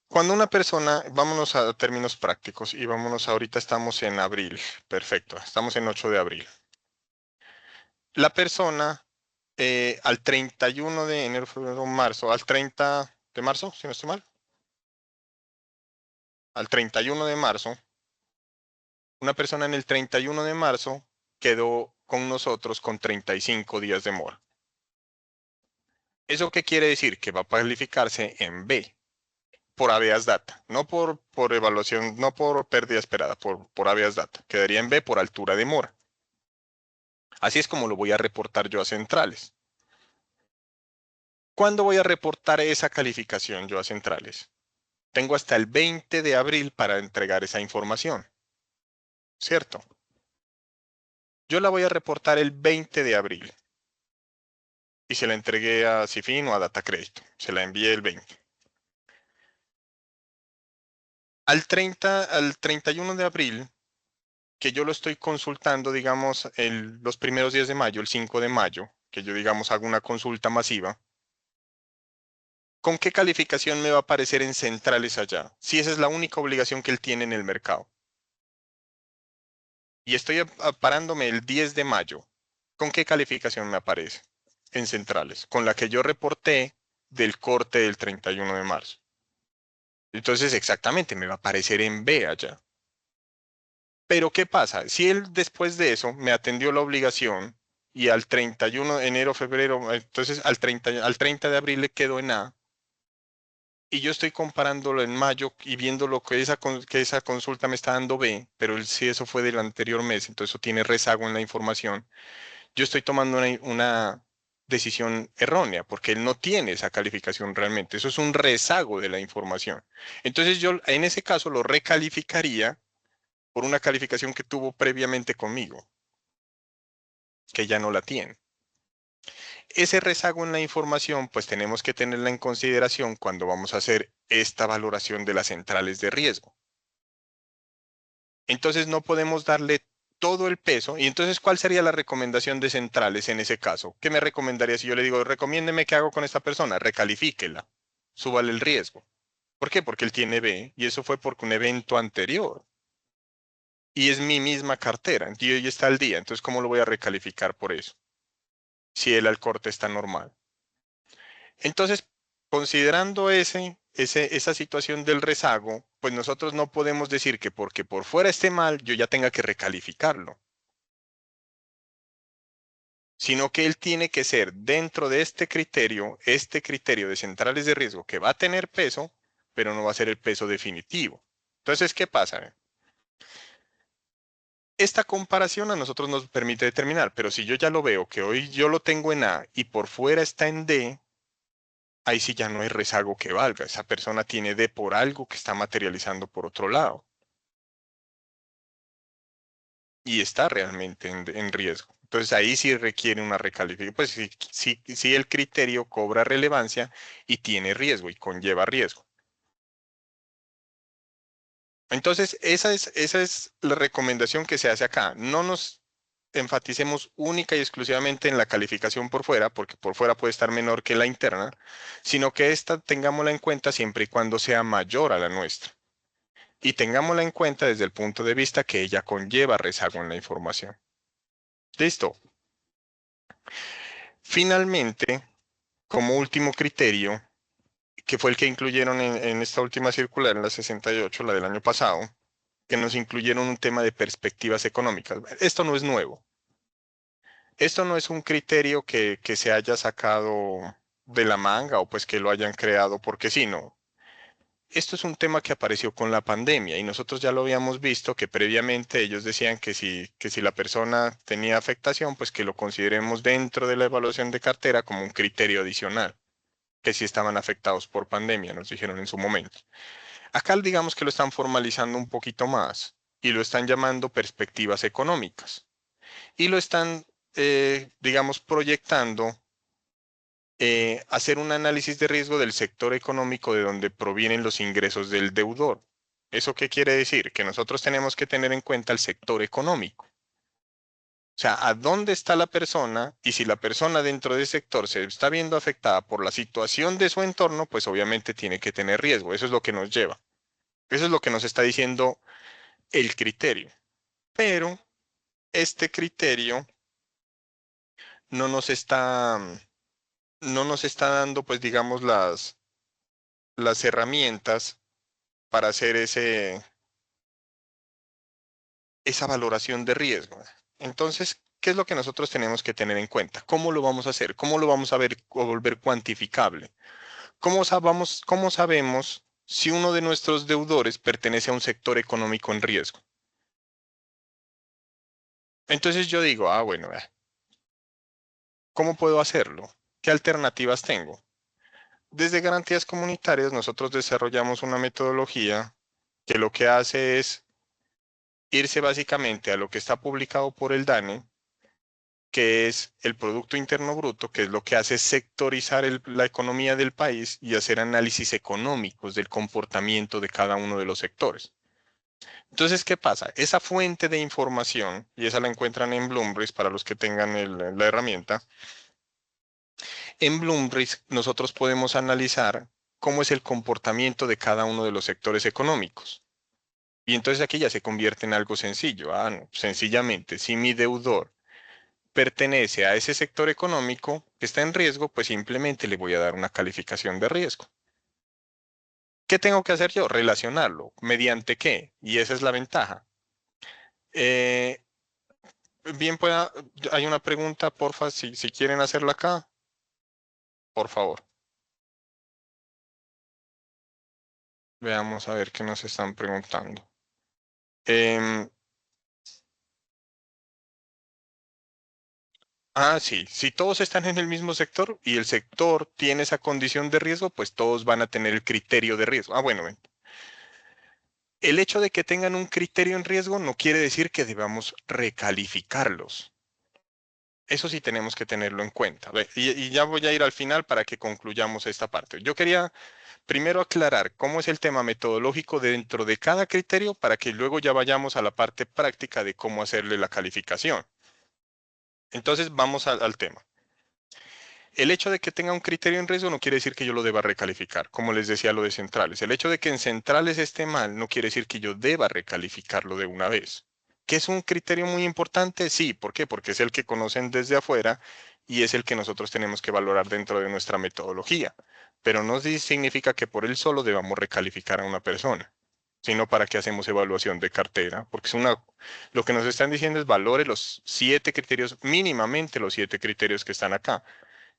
Cuando una persona, vámonos a términos prácticos y vámonos, ahorita estamos en abril, perfecto, estamos en 8 de abril. La persona al 31 de enero, febrero, marzo, al 30 de marzo, si no estoy mal, al 31 de marzo, una persona en el 31 de marzo quedó con nosotros con 35 días de mora. ¿Eso qué quiere decir? Que va a calificarse en B. Por habeas data, no por evaluación, no por pérdida esperada, por habeas data. Quedaría en B por altura de mora. Así es como lo voy a reportar yo a centrales. ¿Cuándo voy a reportar esa calificación yo a centrales? Tengo hasta el 20 de abril para entregar esa información. ¿Cierto? Yo la voy a reportar el 20 de abril. Y se la entregué a Cifin o a Data Crédito. Se la envié el 20. Al 31 de abril, que yo lo estoy consultando, digamos, los primeros días de mayo, el 5 de mayo, que yo, digamos, hago una consulta masiva, ¿con qué calificación me va a aparecer en centrales allá? Si esa es la única obligación que él tiene en el mercado. y estoy parándome el 10 de mayo, ¿con qué calificación me aparece en centrales? Con la que yo reporté del corte del 31 de marzo. Entonces, exactamente, me va a aparecer en B allá. Pero, ¿qué pasa? Si él después de eso me atendió la obligación y al 31 de enero, febrero, entonces al 30 de abril le quedó en A, y yo estoy comparándolo en mayo y viendo lo que esa consulta me está dando B, pero si eso fue del anterior mes, entonces eso tiene rezago en la información, yo estoy tomando una decisión errónea, porque él no tiene esa calificación realmente. Eso es un rezago de la información. Entonces yo en ese caso lo recalificaría por una calificación que tuvo previamente conmigo, que ya no la tiene. Ese rezago en la información, pues tenemos que tenerla en consideración cuando vamos a hacer esta valoración de las centrales de riesgo. Entonces no podemos darle todo el peso. Y entonces, ¿cuál sería la recomendación de centrales en ese caso? ¿Qué me recomendaría si yo le digo, recomiéndeme qué hago con esta persona? Recalifíquela, súbale el riesgo. ¿Por qué? Porque él tiene B y eso fue porque un evento anterior. Y es mi misma cartera y hoy está al día. Entonces, ¿cómo lo voy a recalificar por eso? Si él al corte está normal. Entonces, considerando esa situación del rezago, pues nosotros no podemos decir que porque por fuera esté mal, yo ya tenga que recalificarlo, sino que él tiene que ser dentro de este criterio de centrales de riesgo que va a tener peso, pero no va a ser el peso definitivo. Entonces, ¿qué pasa? Esta comparación a nosotros nos permite determinar, pero si yo ya lo veo que hoy yo lo tengo en A y por fuera está en D, ahí sí ya no hay rezago que valga. Esa persona tiene D por algo que está materializando por otro lado. Y está realmente en riesgo. Entonces ahí sí requiere una recalificación. Pues sí el criterio cobra relevancia y tiene riesgo y conlleva riesgo. Entonces esa es la recomendación que se hace acá. No nos enfaticemos única y exclusivamente en la calificación por fuera, porque por fuera puede estar menor que la interna, sino que esta tengámosla en cuenta siempre y cuando sea mayor a la nuestra. Y tengámosla en cuenta desde el punto de vista que ella conlleva rezago en la información. Listo. Finalmente, como último criterio, que fue el que incluyeron en esta última circular, en la 68, la del año pasado, que nos incluyeron un tema de perspectivas económicas. Esto no es nuevo. Esto no es un criterio que se haya sacado de la manga o pues que lo hayan creado porque sí, no. Esto es un tema que apareció con la pandemia y nosotros ya lo habíamos visto que previamente ellos decían que si la persona tenía afectación, pues que lo consideremos dentro de la evaluación de cartera como un criterio adicional, que si estaban afectados por pandemia, nos dijeron en su momento. Acá digamos que lo están formalizando un poquito más y lo están llamando perspectivas económicas y lo están, digamos, proyectando hacer un análisis de riesgo del sector económico de donde provienen los ingresos del deudor. ¿Eso qué quiere decir? Que nosotros tenemos que tener en cuenta el sector económico. O sea, ¿a dónde está la persona? Y si la persona dentro del sector se está viendo afectada por la situación de su entorno, pues obviamente tiene que tener riesgo. Eso es lo que nos lleva. Eso es lo que nos está diciendo el criterio. Pero este criterio no nos está, no nos está dando, pues digamos, las herramientas para hacer esa valoración de riesgo. Entonces, ¿qué es lo que nosotros tenemos que tener en cuenta? ¿Cómo lo vamos a hacer? ¿Cómo lo vamos a ver o volver cuantificable? ¿Cómo sabemos si uno de nuestros deudores pertenece a un sector económico en riesgo? Entonces yo digo, bueno, ¿cómo puedo hacerlo? ¿Qué alternativas tengo? Desde Garantías Comunitarias nosotros desarrollamos una metodología que lo que hace es irse básicamente a lo que está publicado por el DANE, que es el Producto Interno Bruto, que es lo que hace sectorizar la economía del país y hacer análisis económicos del comportamiento de cada uno de los sectores. Entonces, ¿qué pasa? Esa fuente de información, y esa la encuentran en Bloomberg para los que tengan la herramienta, en Bloomberg nosotros podemos analizar cómo es el comportamiento de cada uno de los sectores económicos. Y entonces aquí ya se convierte en algo sencillo. No, sencillamente, si mi deudor pertenece a ese sector económico que está en riesgo, pues simplemente le voy a dar una calificación de riesgo. ¿Qué tengo que hacer yo? Relacionarlo. ¿Mediante qué? Y esa es la ventaja. Eh, bien, hay una pregunta, porfa, si quieren hacerla acá, por favor. Veamos a ver qué nos están preguntando. Sí, si todos están en el mismo sector y el sector tiene esa condición de riesgo, pues todos van a tener el criterio de riesgo. Bueno, ven. El hecho de que tengan un criterio en riesgo no quiere decir que debamos recalificarlos. Eso sí tenemos que tenerlo en cuenta. Y ya voy a ir al final para que concluyamos esta parte. Yo quería primero aclarar cómo es el tema metodológico dentro de cada criterio para que luego ya vayamos a la parte práctica de cómo hacerle la calificación. Entonces vamos al tema. El hecho de que tenga un criterio en riesgo no quiere decir que yo lo deba recalificar, como les decía lo de centrales. El hecho de que en centrales esté mal no quiere decir que yo deba recalificarlo de una vez. ¿Que es un criterio muy importante? Sí, ¿por qué? Porque es el que conocen desde afuera y es el que nosotros tenemos que valorar dentro de nuestra metodología. Pero no significa que por él solo debamos recalificar a una persona, sino para qué hacemos evaluación de cartera, porque lo que nos están diciendo es valore los 7 criterios, mínimamente los 7 criterios que están acá.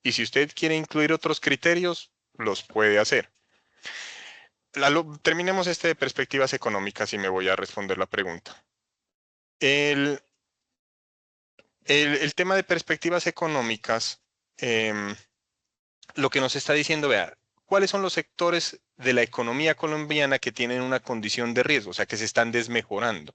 Y si usted quiere incluir otros criterios, los puede hacer. Terminemos este de perspectivas económicas y me voy a responder la pregunta. El tema de perspectivas económicas, lo que nos está diciendo, vea, ¿cuáles son los sectores de la economía colombiana que tienen una condición de riesgo, o sea, que se están desmejorando?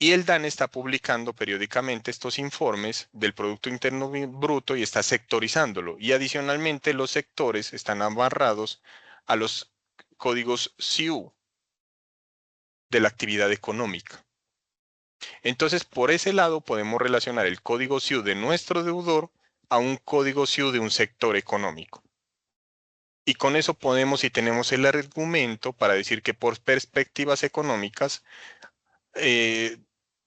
Y el DANE está publicando periódicamente estos informes del Producto Interno Bruto y está sectorizándolo. Y adicionalmente los sectores están amarrados a los códigos SIU de la actividad económica. Entonces, por ese lado podemos relacionar el código SIU de nuestro deudor a un código SIU de un sector económico. Y con eso podemos y tenemos el argumento para decir que por perspectivas económicas,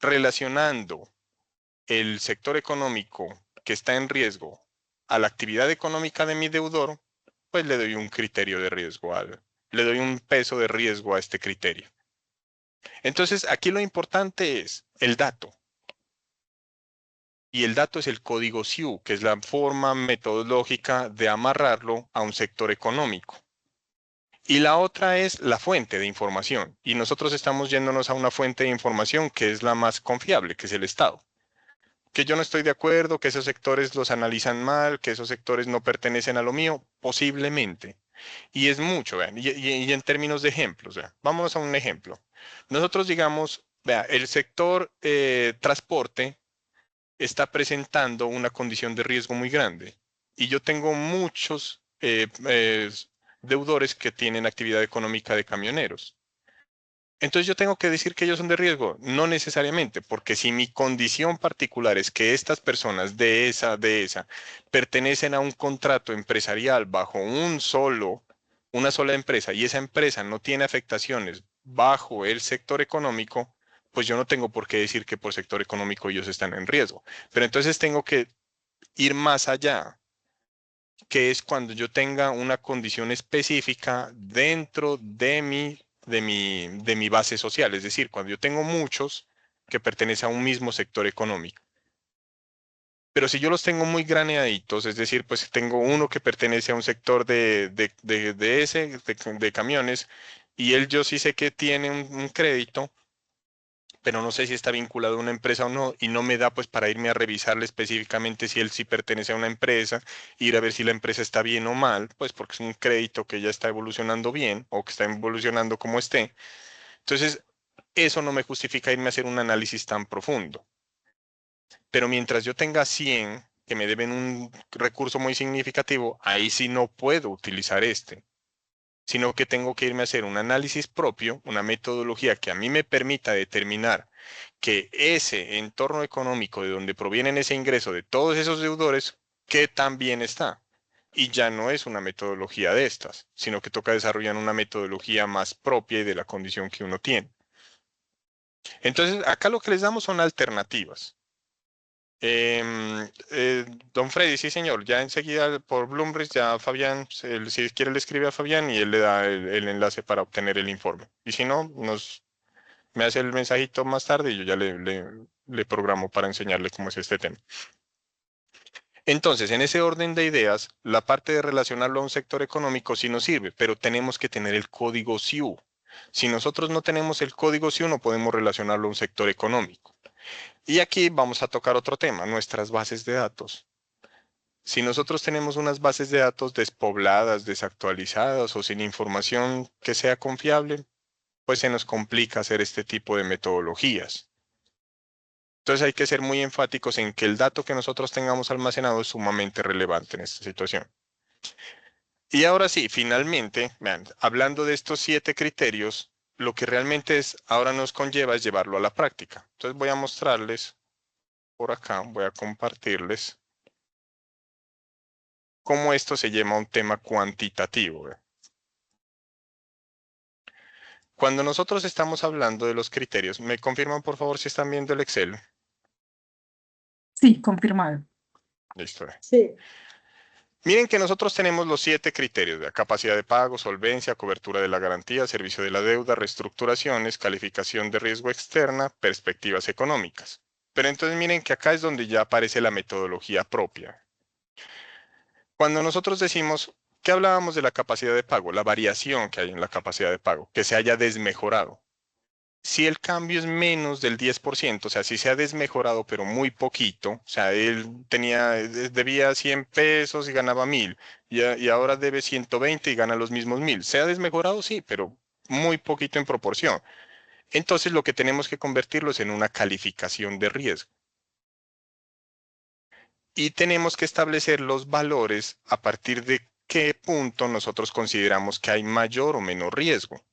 relacionando el sector económico que está en riesgo a la actividad económica de mi deudor, pues le doy un criterio de riesgo, le doy un peso de riesgo a este criterio. Entonces, aquí lo importante es el dato. Y el dato es el código SIU, que es la forma metodológica de amarrarlo a un sector económico. Y la otra es la fuente de información. Y nosotros estamos yéndonos a una fuente de información que es la más confiable, que es el Estado. Que yo no estoy de acuerdo, que esos sectores los analizan mal, que esos sectores no pertenecen a lo mío, posiblemente. Y es mucho, vean, y en términos de ejemplos, vean, vamos a un ejemplo. Nosotros digamos, vean, el sector transporte está presentando una condición de riesgo muy grande. Y yo tengo muchos deudores que tienen actividad económica de camioneros. Entonces yo tengo que decir que ellos son de riesgo, no necesariamente, porque si mi condición particular es que estas personas de esa, pertenecen a un contrato empresarial bajo una sola empresa y esa empresa no tiene afectaciones bajo el sector económico, pues yo no tengo por qué decir que por sector económico ellos están en riesgo. Pero entonces tengo que ir más allá, que es cuando yo tenga una condición específica dentro de mi base social, es decir, cuando yo tengo muchos que pertenecen a un mismo sector económico. Pero si yo los tengo muy graneaditos, es decir, pues tengo uno que pertenece a un sector de camiones, y él yo sí sé que tiene un crédito, pero no sé si está vinculado a una empresa o no, y no me da pues para irme a revisarle específicamente si él sí pertenece a una empresa, ir a ver si la empresa está bien o mal, pues porque es un crédito que ya está evolucionando bien o que está evolucionando como esté. Entonces, eso no me justifica irme a hacer un análisis tan profundo. Pero mientras yo tenga 100 que me deben un recurso muy significativo, ahí sí no puedo utilizar este, sino que tengo que irme a hacer un análisis propio, una metodología que a mí me permita determinar que ese entorno económico de donde provienen ese ingreso de todos esos deudores, qué tan bien está. y ya no es una metodología de estas, sino que toca desarrollar una metodología más propia y de la condición que uno tiene. Entonces, acá lo que les damos son alternativas. Don Freddy, sí señor, ya enseguida por Bloomberg, ya Fabián, si quiere le escribe a Fabián y él le da el enlace para obtener el informe. Y si no, me hace el mensajito más tarde y yo ya le programo para enseñarle cómo es este tema. Entonces, en ese orden de ideas, la parte de relacionarlo a un sector económico sí nos sirve, pero tenemos que tener el código SIU. Si nosotros no tenemos el código SIU, no podemos relacionarlo a un sector económico. Y aquí vamos a tocar otro tema, nuestras bases de datos. Si nosotros tenemos unas bases de datos despobladas, desactualizadas o sin información que sea confiable, pues se nos complica hacer este tipo de metodologías. Entonces hay que ser muy enfáticos en que el dato que nosotros tengamos almacenado es sumamente relevante en esta situación. Y ahora sí, finalmente, vean, hablando de estos 7 criterios, lo que realmente ahora nos conlleva es llevarlo a la práctica. Entonces voy a mostrarles por acá, voy a compartirles cómo esto se llama un tema cuantitativo. Cuando nosotros estamos hablando de los criterios, ¿me confirman por favor si están viendo el Excel? Sí, confirmado. Listo. Sí. Miren que nosotros tenemos los 7 criterios de capacidad de pago, solvencia, cobertura de la garantía, servicio de la deuda, reestructuraciones, calificación de riesgo externa, perspectivas económicas. Pero entonces miren que acá es donde ya aparece la metodología propia. Cuando nosotros decimos que hablábamos de la capacidad de pago, la variación que hay en la capacidad de pago, que se haya desmejorado. Si el cambio es menos del 10%, o sea, si se ha desmejorado pero muy poquito, o sea, él debía 100 pesos y ganaba 1000, y ahora debe 120 y gana los mismos 1000. ¿Se ha desmejorado? Sí, pero muy poquito en proporción. Entonces lo que tenemos que convertirlo es en una calificación de riesgo. Y tenemos que establecer los valores a partir de qué punto nosotros consideramos que hay mayor o menor riesgo.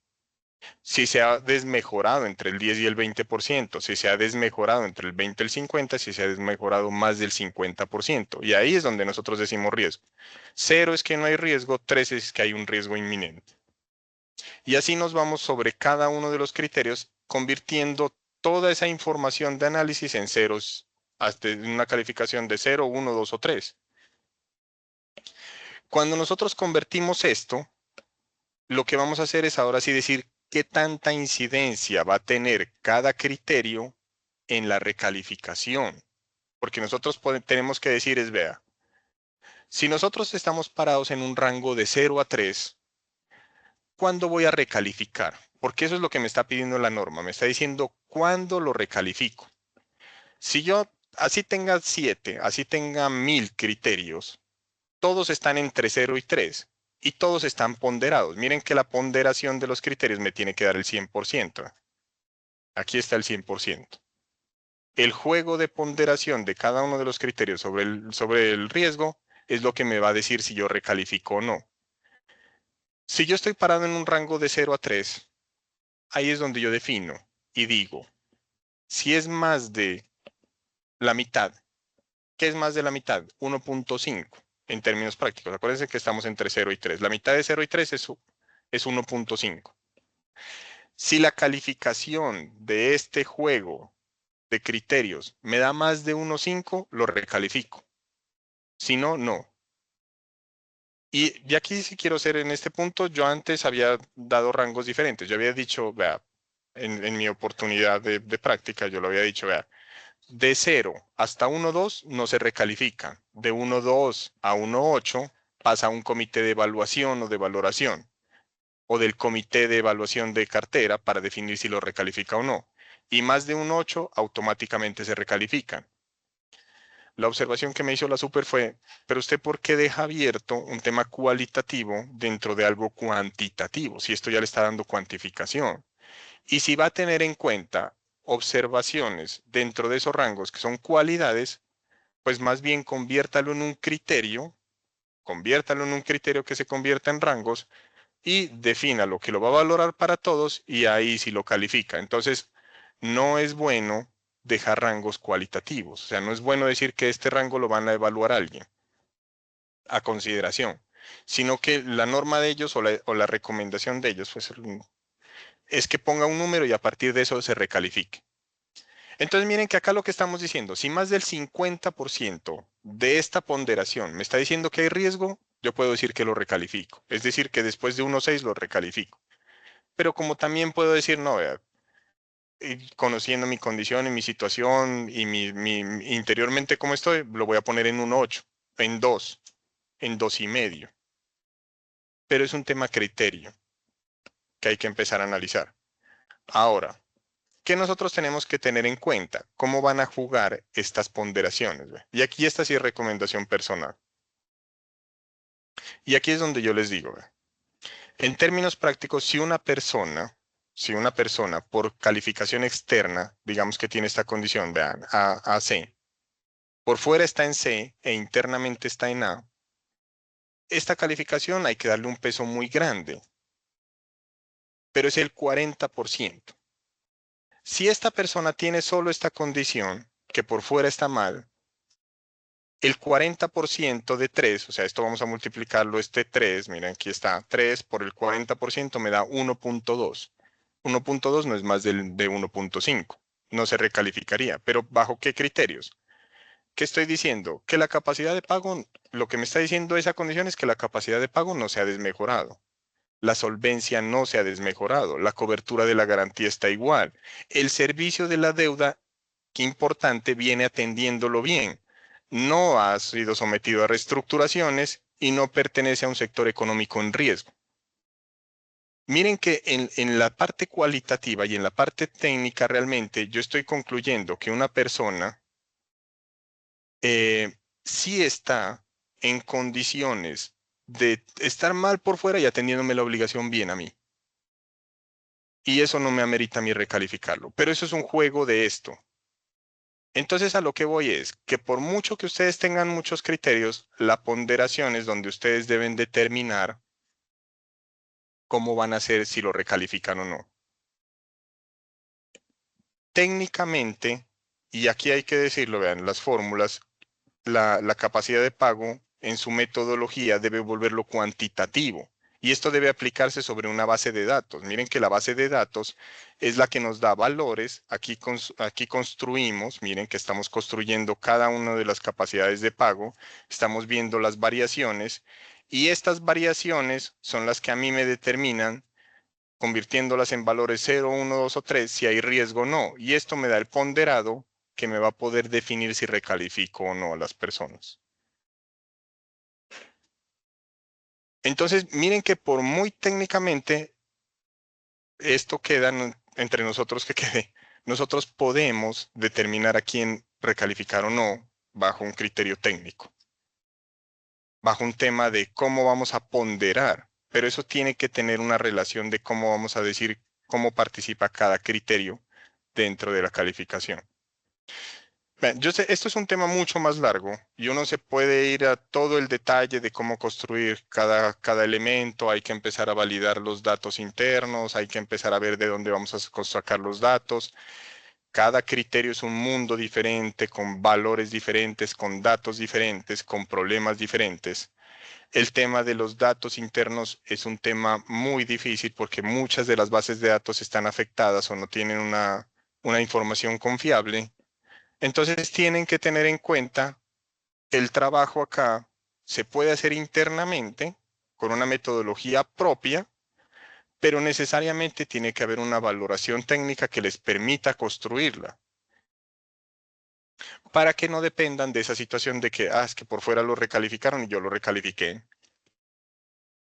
Si se ha desmejorado entre el 10 y el 20%, si se ha desmejorado entre el 20 y el 50%, si se ha desmejorado más del 50%. Y ahí es donde nosotros decimos riesgo. 0 es que no hay riesgo, 3 es que hay un riesgo inminente. Y así nos vamos sobre cada uno de los criterios, convirtiendo toda esa información de análisis en ceros, hasta una calificación de 0, 1, 2 o 3. Cuando nosotros convertimos esto, lo que vamos a hacer es ahora sí decir qué tanta incidencia va a tener cada criterio en la recalificación. Porque nosotros tenemos que decir es, vea, si nosotros estamos parados en un rango de 0 a 3, ¿cuándo voy a recalificar? Porque eso es lo que me está pidiendo la norma. Me está diciendo cuándo lo recalifico. Si yo así tenga 7, así tenga 1000 criterios, todos están entre 0 y 3 y todos están ponderados. Miren que la ponderación de los criterios me tiene que dar el 100%. Aquí está el 100%. El juego de ponderación de cada uno de los criterios sobre el riesgo es lo que me va a decir si yo recalifico o no. Si yo estoy parado en un rango de 0 a 3, ahí es donde yo defino y digo, si es más de la mitad, ¿qué es más de la mitad? 1.5 en términos prácticos. Acuérdense que estamos entre 0 y 3. La mitad de 0 y 3 es 1.5. Si la calificación de este juego de criterios me da más de 1.5, lo recalifico. Si no, no. Y aquí sí quiero ser en este punto, yo antes había dado rangos diferentes. Yo había dicho, vea, en mi oportunidad de práctica, yo lo había dicho, vea, de 0 hasta 1.2 no se recalifica. De 1.2 a 1.8 pasa a un comité de evaluación o de valoración, o del comité de evaluación de cartera para definir si lo recalifica o no. Y más de 1.8 automáticamente se recalifican. La observación que me hizo la super fue, pero usted ¿por qué deja abierto un tema cualitativo dentro de algo cuantitativo? Si esto ya le está dando cuantificación. Y si va a tener en cuenta observaciones dentro de esos rangos que son cualidades, pues más bien conviértalo en un criterio que se convierta en rangos y defina lo que lo va a valorar para todos y ahí sí lo califica. Entonces, no es bueno dejar rangos cualitativos. O sea, no es bueno decir que este rango lo van a evaluar alguien. a consideración, sino que la norma de ellos o la recomendación de ellos pues, es que ponga un número y a partir de eso se recalifique. Entonces miren que acá lo que estamos diciendo, si más del 50% de esta ponderación me está diciendo que hay riesgo, yo puedo decir que lo recalifico. Es decir, que después de 1.6 lo recalifico. Pero como también puedo decir, no, vea, conociendo mi condición y mi situación y interiormente cómo estoy, lo voy a poner en 1.8, en 2, en 2.5. Pero es un tema criterio que hay que empezar a analizar. Ahora, ¿qué nosotros tenemos que tener en cuenta? ¿Cómo van a jugar estas ponderaciones? Y aquí esta sí es recomendación personal. Y aquí es donde yo les digo, en términos prácticos, si una persona por calificación externa, digamos que tiene esta condición, vean, A, C, por fuera está en C e internamente está en A, esta calificación hay que darle un peso muy grande, pero es el 40%. Si esta persona tiene solo esta condición, que por fuera está mal, el 40% de 3, o sea, esto vamos a multiplicarlo, este 3, miren, aquí está, 3 por el 40% me da 1.2. 1.2 no es más de 1.5, no se recalificaría, pero ¿bajo qué criterios? ¿Qué estoy diciendo? Que la capacidad de pago, lo que me está diciendo esa condición es que la capacidad de pago no se ha desmejorado. La solvencia no se ha desmejorado, la cobertura de la garantía está igual. El servicio de la deuda, qué importante, viene atendiéndolo bien. No ha sido sometido a reestructuraciones y no pertenece a un sector económico en riesgo. Miren que en la parte cualitativa y en la parte técnica realmente yo estoy concluyendo que una persona sí está en condiciones de estar mal por fuera y atendiéndome la obligación bien a mí. Y eso no me amerita a mí recalificarlo. Pero eso es un juego de esto. Entonces a lo que voy es que por mucho que ustedes tengan muchos criterios, la ponderación es donde ustedes deben determinar cómo van a hacer si lo recalifican o no. Técnicamente, y aquí hay que decirlo, vean, las fórmulas, la capacidad de pago en su metodología debe volverlo cuantitativo. Y esto debe aplicarse sobre una base de datos. Miren que la base de datos es la que nos da valores. Aquí construimos, miren que estamos construyendo cada una de las capacidades de pago. Estamos viendo las variaciones. Y estas variaciones son las que a mí me determinan, convirtiéndolas en valores 0, 1, 2 o 3, si hay riesgo o no. Y esto me da el ponderado que me va a poder definir si recalifico o no a las personas. Entonces, miren que por muy técnicamente, esto queda entre nosotros que quede. Nosotros podemos determinar a quién recalificar o no bajo un criterio técnico, bajo un tema de cómo vamos a ponderar, pero eso tiene que tener una relación de cómo vamos a decir cómo participa cada criterio dentro de la calificación. Yo sé, esto es un tema mucho más largo y uno se puede ir a todo el detalle de cómo construir cada elemento, hay que empezar a validar los datos internos, hay que empezar a ver de dónde vamos a sacar los datos. Cada criterio es un mundo diferente, con valores diferentes, con datos diferentes, con problemas diferentes. El tema de los datos internos es un tema muy difícil porque muchas de las bases de datos están afectadas o no tienen una información confiable. Entonces tienen que tener en cuenta que el trabajo acá se puede hacer internamente con una metodología propia, pero necesariamente tiene que haber una valoración técnica que les permita construirla, para que no dependan de esa situación de que, es que por fuera lo recalificaron y yo lo recalifiqué.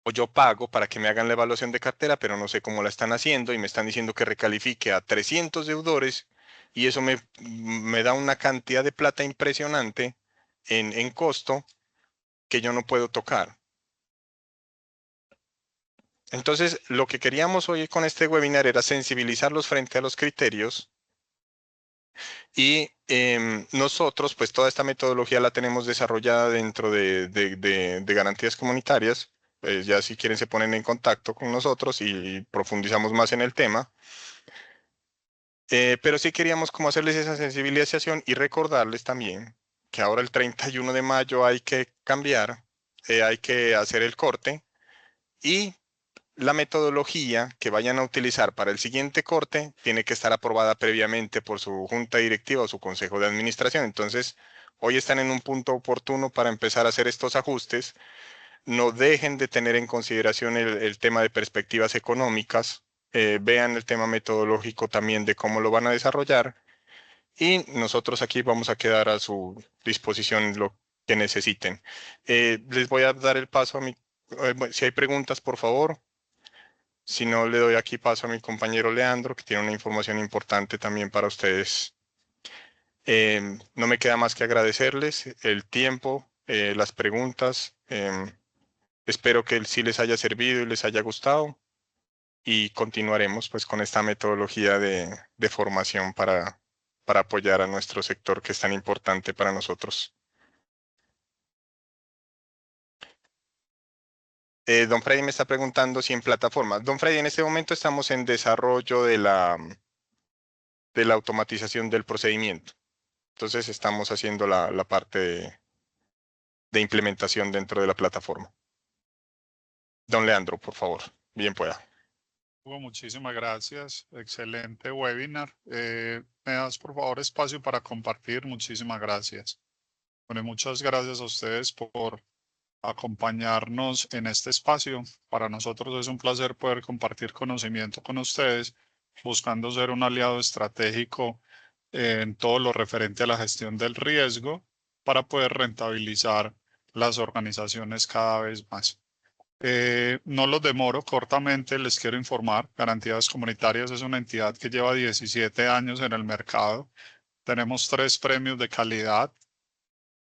O yo pago para que me hagan la evaluación de cartera, pero no sé cómo la están haciendo y me están diciendo que recalifique a 300 deudores y eso me da una cantidad de plata impresionante en costo que yo no puedo tocar. Entonces, lo que queríamos hoy con este webinar era sensibilizarlos frente a los criterios y nosotros, pues toda esta metodología la tenemos desarrollada dentro de garantías comunitarias. Pues ya si quieren se ponen en contacto con nosotros y profundizamos más en el tema. Pero sí queríamos como hacerles esa sensibilización y recordarles también que ahora el 31 de mayo hay que cambiar hay que hacer el corte y la metodología que vayan a utilizar para el siguiente corte tiene que estar aprobada previamente por su junta directiva o su consejo de administración. Entonces, hoy están en un punto oportuno para empezar a hacer estos ajustes. No dejen de tener en consideración el tema de perspectivas económicas. Vean el tema metodológico también de cómo lo van a desarrollar. Y nosotros aquí vamos a quedar a su disposición lo que necesiten. Les voy a dar el paso a mi... si hay preguntas, por favor. Si no, le doy aquí paso a mi compañero Leandro, que tiene una información importante también para ustedes. No me queda más que agradecerles el tiempo, las preguntas. Espero que sí les haya servido y les haya gustado. Y continuaremos pues con esta metodología de formación para apoyar a nuestro sector que es tan importante para nosotros. Don Freddy me está preguntando si en plataforma. Don Freddy, en este momento estamos en desarrollo de la automatización del procedimiento. Entonces estamos haciendo la parte de implementación dentro de la plataforma. Don Leandro, por favor, bien pueda. Muchísimas gracias, excelente webinar. ¿Me das por favor espacio para compartir? Muchísimas gracias. Bueno, muchas gracias a ustedes por acompañarnos en este espacio. Para nosotros es un placer poder compartir conocimiento con ustedes, buscando ser un aliado estratégico en todo lo referente a la gestión del riesgo para poder rentabilizar las organizaciones cada vez más. No los demoro, cortamente les quiero informar. Garantías Comunitarias es una entidad que lleva 17 años en el mercado. Tenemos 3 premios de calidad,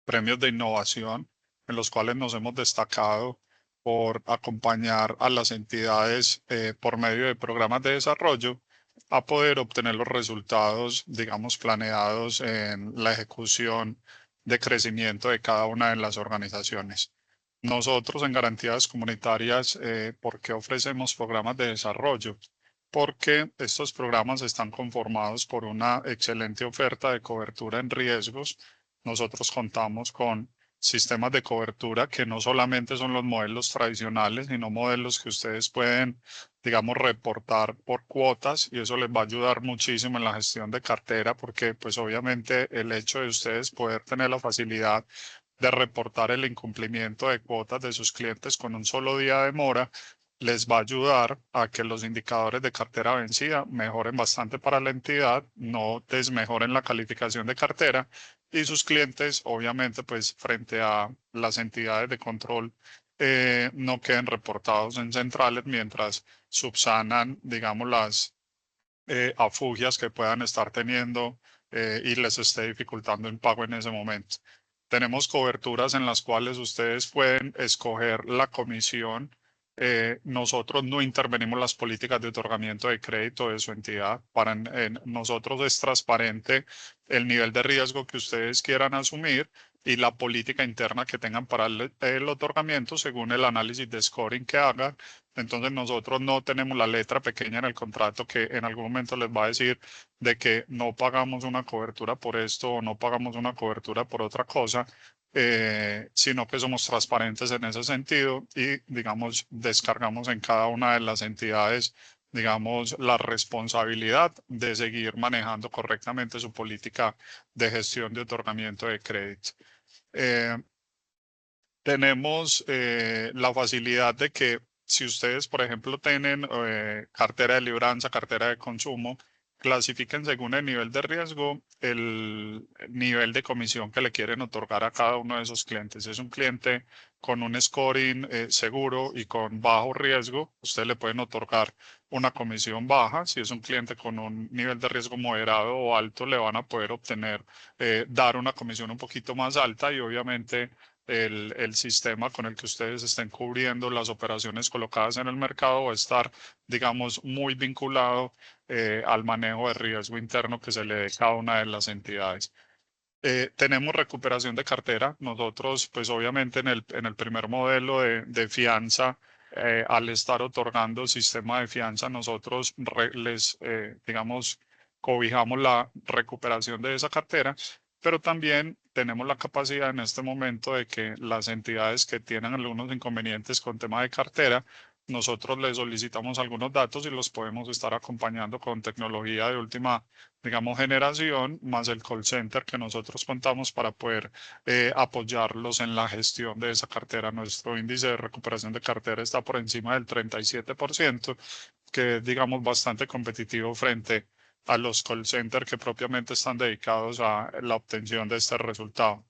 premios de innovación, en los cuales nos hemos destacado por acompañar a las entidades por medio de programas de desarrollo a poder obtener los resultados, digamos, planeados en la ejecución de crecimiento de cada una de las organizaciones. Nosotros en Garantías Comunitarias, ¿por qué ofrecemos programas de desarrollo? Porque estos programas están conformados por una excelente oferta de cobertura en riesgos. Nosotros contamos con sistemas de cobertura que no solamente son los modelos tradicionales, sino modelos que ustedes pueden, digamos, reportar por cuotas, y eso les va a ayudar muchísimo en la gestión de cartera, porque pues obviamente el hecho de ustedes poder tener la facilidad de reportar el incumplimiento de cuotas de sus clientes con un solo día de mora les va a ayudar a que los indicadores de cartera vencida mejoren bastante para la entidad, no desmejoren la calificación de cartera, y sus clientes, obviamente, pues frente a las entidades de control, no queden reportados en centrales mientras subsanan, digamos, las afugias que puedan estar teniendo y les esté dificultando el pago en ese momento. Tenemos coberturas en las cuales ustedes pueden escoger la comisión. Nosotros no intervenimos las políticas de otorgamiento de crédito de su entidad. Para nosotros es transparente el nivel de riesgo que ustedes quieran asumir y la política interna que tengan para el otorgamiento según el análisis de scoring que hagan. Entonces nosotros no tenemos la letra pequeña en el contrato que en algún momento les va a decir de que no pagamos una cobertura por esto o no pagamos una cobertura por otra cosa, sino que somos transparentes en ese sentido y, digamos, descargamos en cada una de las entidades, digamos, la responsabilidad de seguir manejando correctamente su política de gestión de otorgamiento de crédito. Tenemos la facilidad de que si ustedes, por ejemplo, tienen cartera de libranza, cartera de consumo, clasifiquen según el nivel de riesgo, el nivel de comisión que le quieren otorgar a cada uno de esos clientes. Si es un cliente con un scoring seguro y con bajo riesgo, ustedes le pueden otorgar una comisión baja. Si es un cliente con un nivel de riesgo moderado o alto, le van a poder obtener, dar una comisión un poquito más alta, y obviamente el sistema con el que ustedes estén cubriendo las operaciones colocadas en el mercado va a estar, digamos, muy vinculado al manejo de riesgo interno que se le dé a cada una de las entidades. Tenemos recuperación de cartera. Nosotros, pues obviamente en el primer modelo de fianza, al estar otorgando sistema de fianza, nosotros digamos, cobijamos la recuperación de esa cartera, pero también tenemos la capacidad en este momento de que las entidades que tienen algunos inconvenientes con tema de cartera, nosotros les solicitamos algunos datos y los podemos estar acompañando con tecnología de última, digamos, generación, más el call center que nosotros contamos para poder apoyarlos en la gestión de esa cartera. Nuestro índice de recuperación de cartera está por encima del 37%, que es, digamos, bastante competitivo frente a los call centers que propiamente están dedicados a la obtención de este resultado.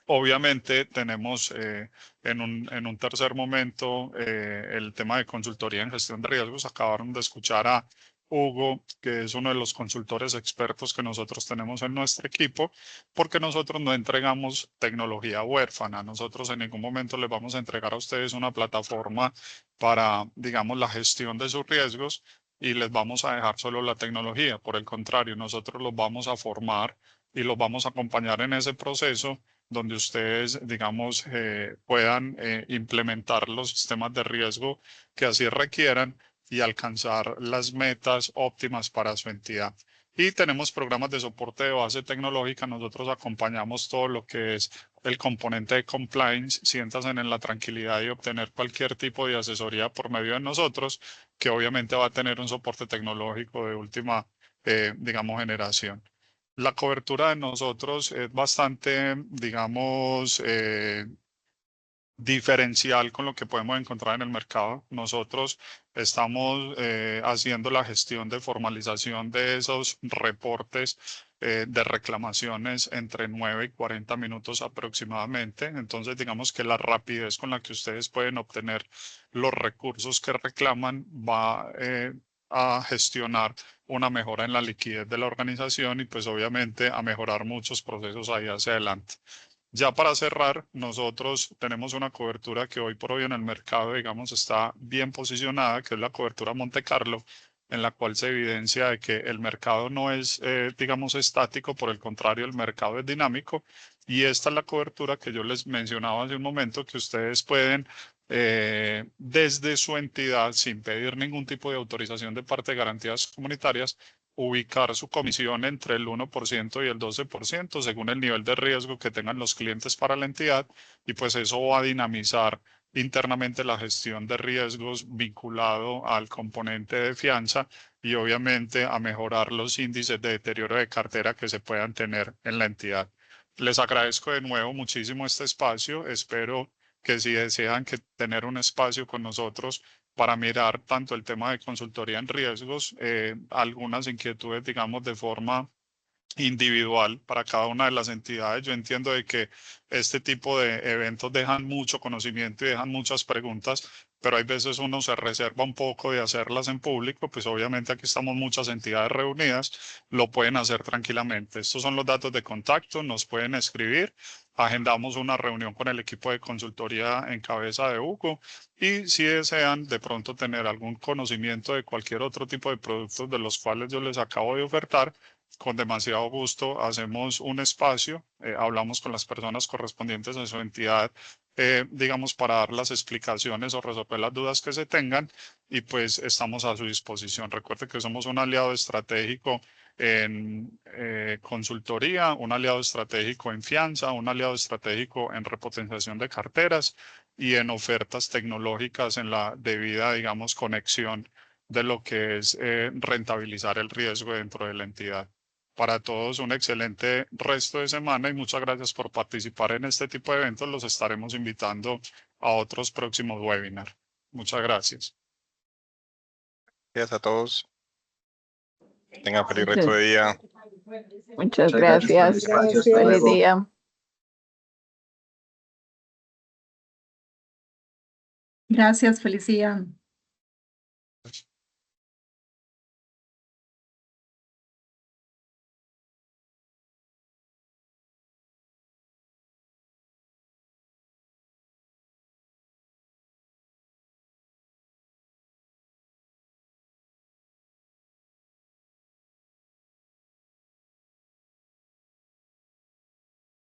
Obviamente tenemos en un tercer momento el tema de consultoría en gestión de riesgos. Acabaron de escuchar a Hugo, que es uno de los consultores expertos que nosotros tenemos en nuestro equipo, porque nosotros no entregamos tecnología huérfana. Nosotros en ningún momento les vamos a entregar a ustedes una plataforma para, digamos, la gestión de sus riesgos y les vamos a dejar solo la tecnología. Por el contrario, nosotros los vamos a formar y los vamos a acompañar en ese proceso donde ustedes, digamos, puedan implementar los sistemas de riesgo que así requieran y alcanzar las metas óptimas para su entidad. Y tenemos programas de soporte de base tecnológica. Nosotros acompañamos todo lo que es el componente de compliance. Siéntanse en la tranquilidad de obtener cualquier tipo de asesoría por medio de nosotros, que obviamente va a tener un soporte tecnológico de última, digamos, generación. La cobertura de nosotros es bastante, digamos, diferencial con lo que podemos encontrar en el mercado. Nosotros estamos haciendo la gestión de formalización de esos reportes de reclamaciones entre 9 y 40 minutos aproximadamente. Entonces, digamos que la rapidez con la que ustedes pueden obtener los recursos que reclaman va a gestionar una mejora en la liquidez de la organización y pues obviamente a mejorar muchos procesos ahí hacia adelante. Ya para cerrar, nosotros tenemos una cobertura que hoy por hoy en el mercado, digamos, está bien posicionada, que es la cobertura Monte Carlo, en la cual se evidencia de que el mercado no es, digamos, estático, por el contrario, el mercado es dinámico. Y esta es la cobertura que yo les mencionaba hace un momento, que ustedes pueden, desde su entidad, sin pedir ningún tipo de autorización de parte de garantías comunitarias, ubicar su comisión entre el 1% y el 12% según el nivel de riesgo que tengan los clientes para la entidad, y pues eso va a dinamizar internamente la gestión de riesgos vinculado al componente de fianza y obviamente a mejorar los índices de deterioro de cartera que se puedan tener en la entidad. Les agradezco de nuevo muchísimo este espacio. Espero que si desean tener un espacio con nosotros para mirar tanto el tema de consultoría en riesgos, algunas inquietudes, digamos, de forma individual para cada una de las entidades. Yo entiendo de que este tipo de eventos dejan mucho conocimiento y dejan muchas preguntas, pero hay veces uno se reserva un poco de hacerlas en público. Pues obviamente aquí estamos muchas entidades reunidas, lo pueden hacer tranquilamente. Estos son los datos de contacto, nos pueden escribir. Agendamos una reunión con el equipo de consultoría en cabeza de Hugo, y si desean de pronto tener algún conocimiento de cualquier otro tipo de productos de los cuales yo les acabo de ofertar, con demasiado gusto hacemos un espacio, hablamos con las personas correspondientes a su entidad, digamos, para dar las explicaciones o resolver las dudas que se tengan, y pues estamos a su disposición. Recuerde que somos un aliado estratégico en consultoría, un aliado estratégico en fianza, un aliado estratégico en repotenciación de carteras y en ofertas tecnológicas en la debida, digamos, conexión de lo que es rentabilizar el riesgo dentro de la entidad. Para todos un excelente resto de semana y muchas gracias por participar en este tipo de eventos. Los estaremos invitando a otros próximos webinars. Muchas gracias. Gracias a todos. Tengan feliz resto de día. Muchas Muchas gracias por el gracias. espacio. Hasta Feliz luego. día. Gracias, feliz día.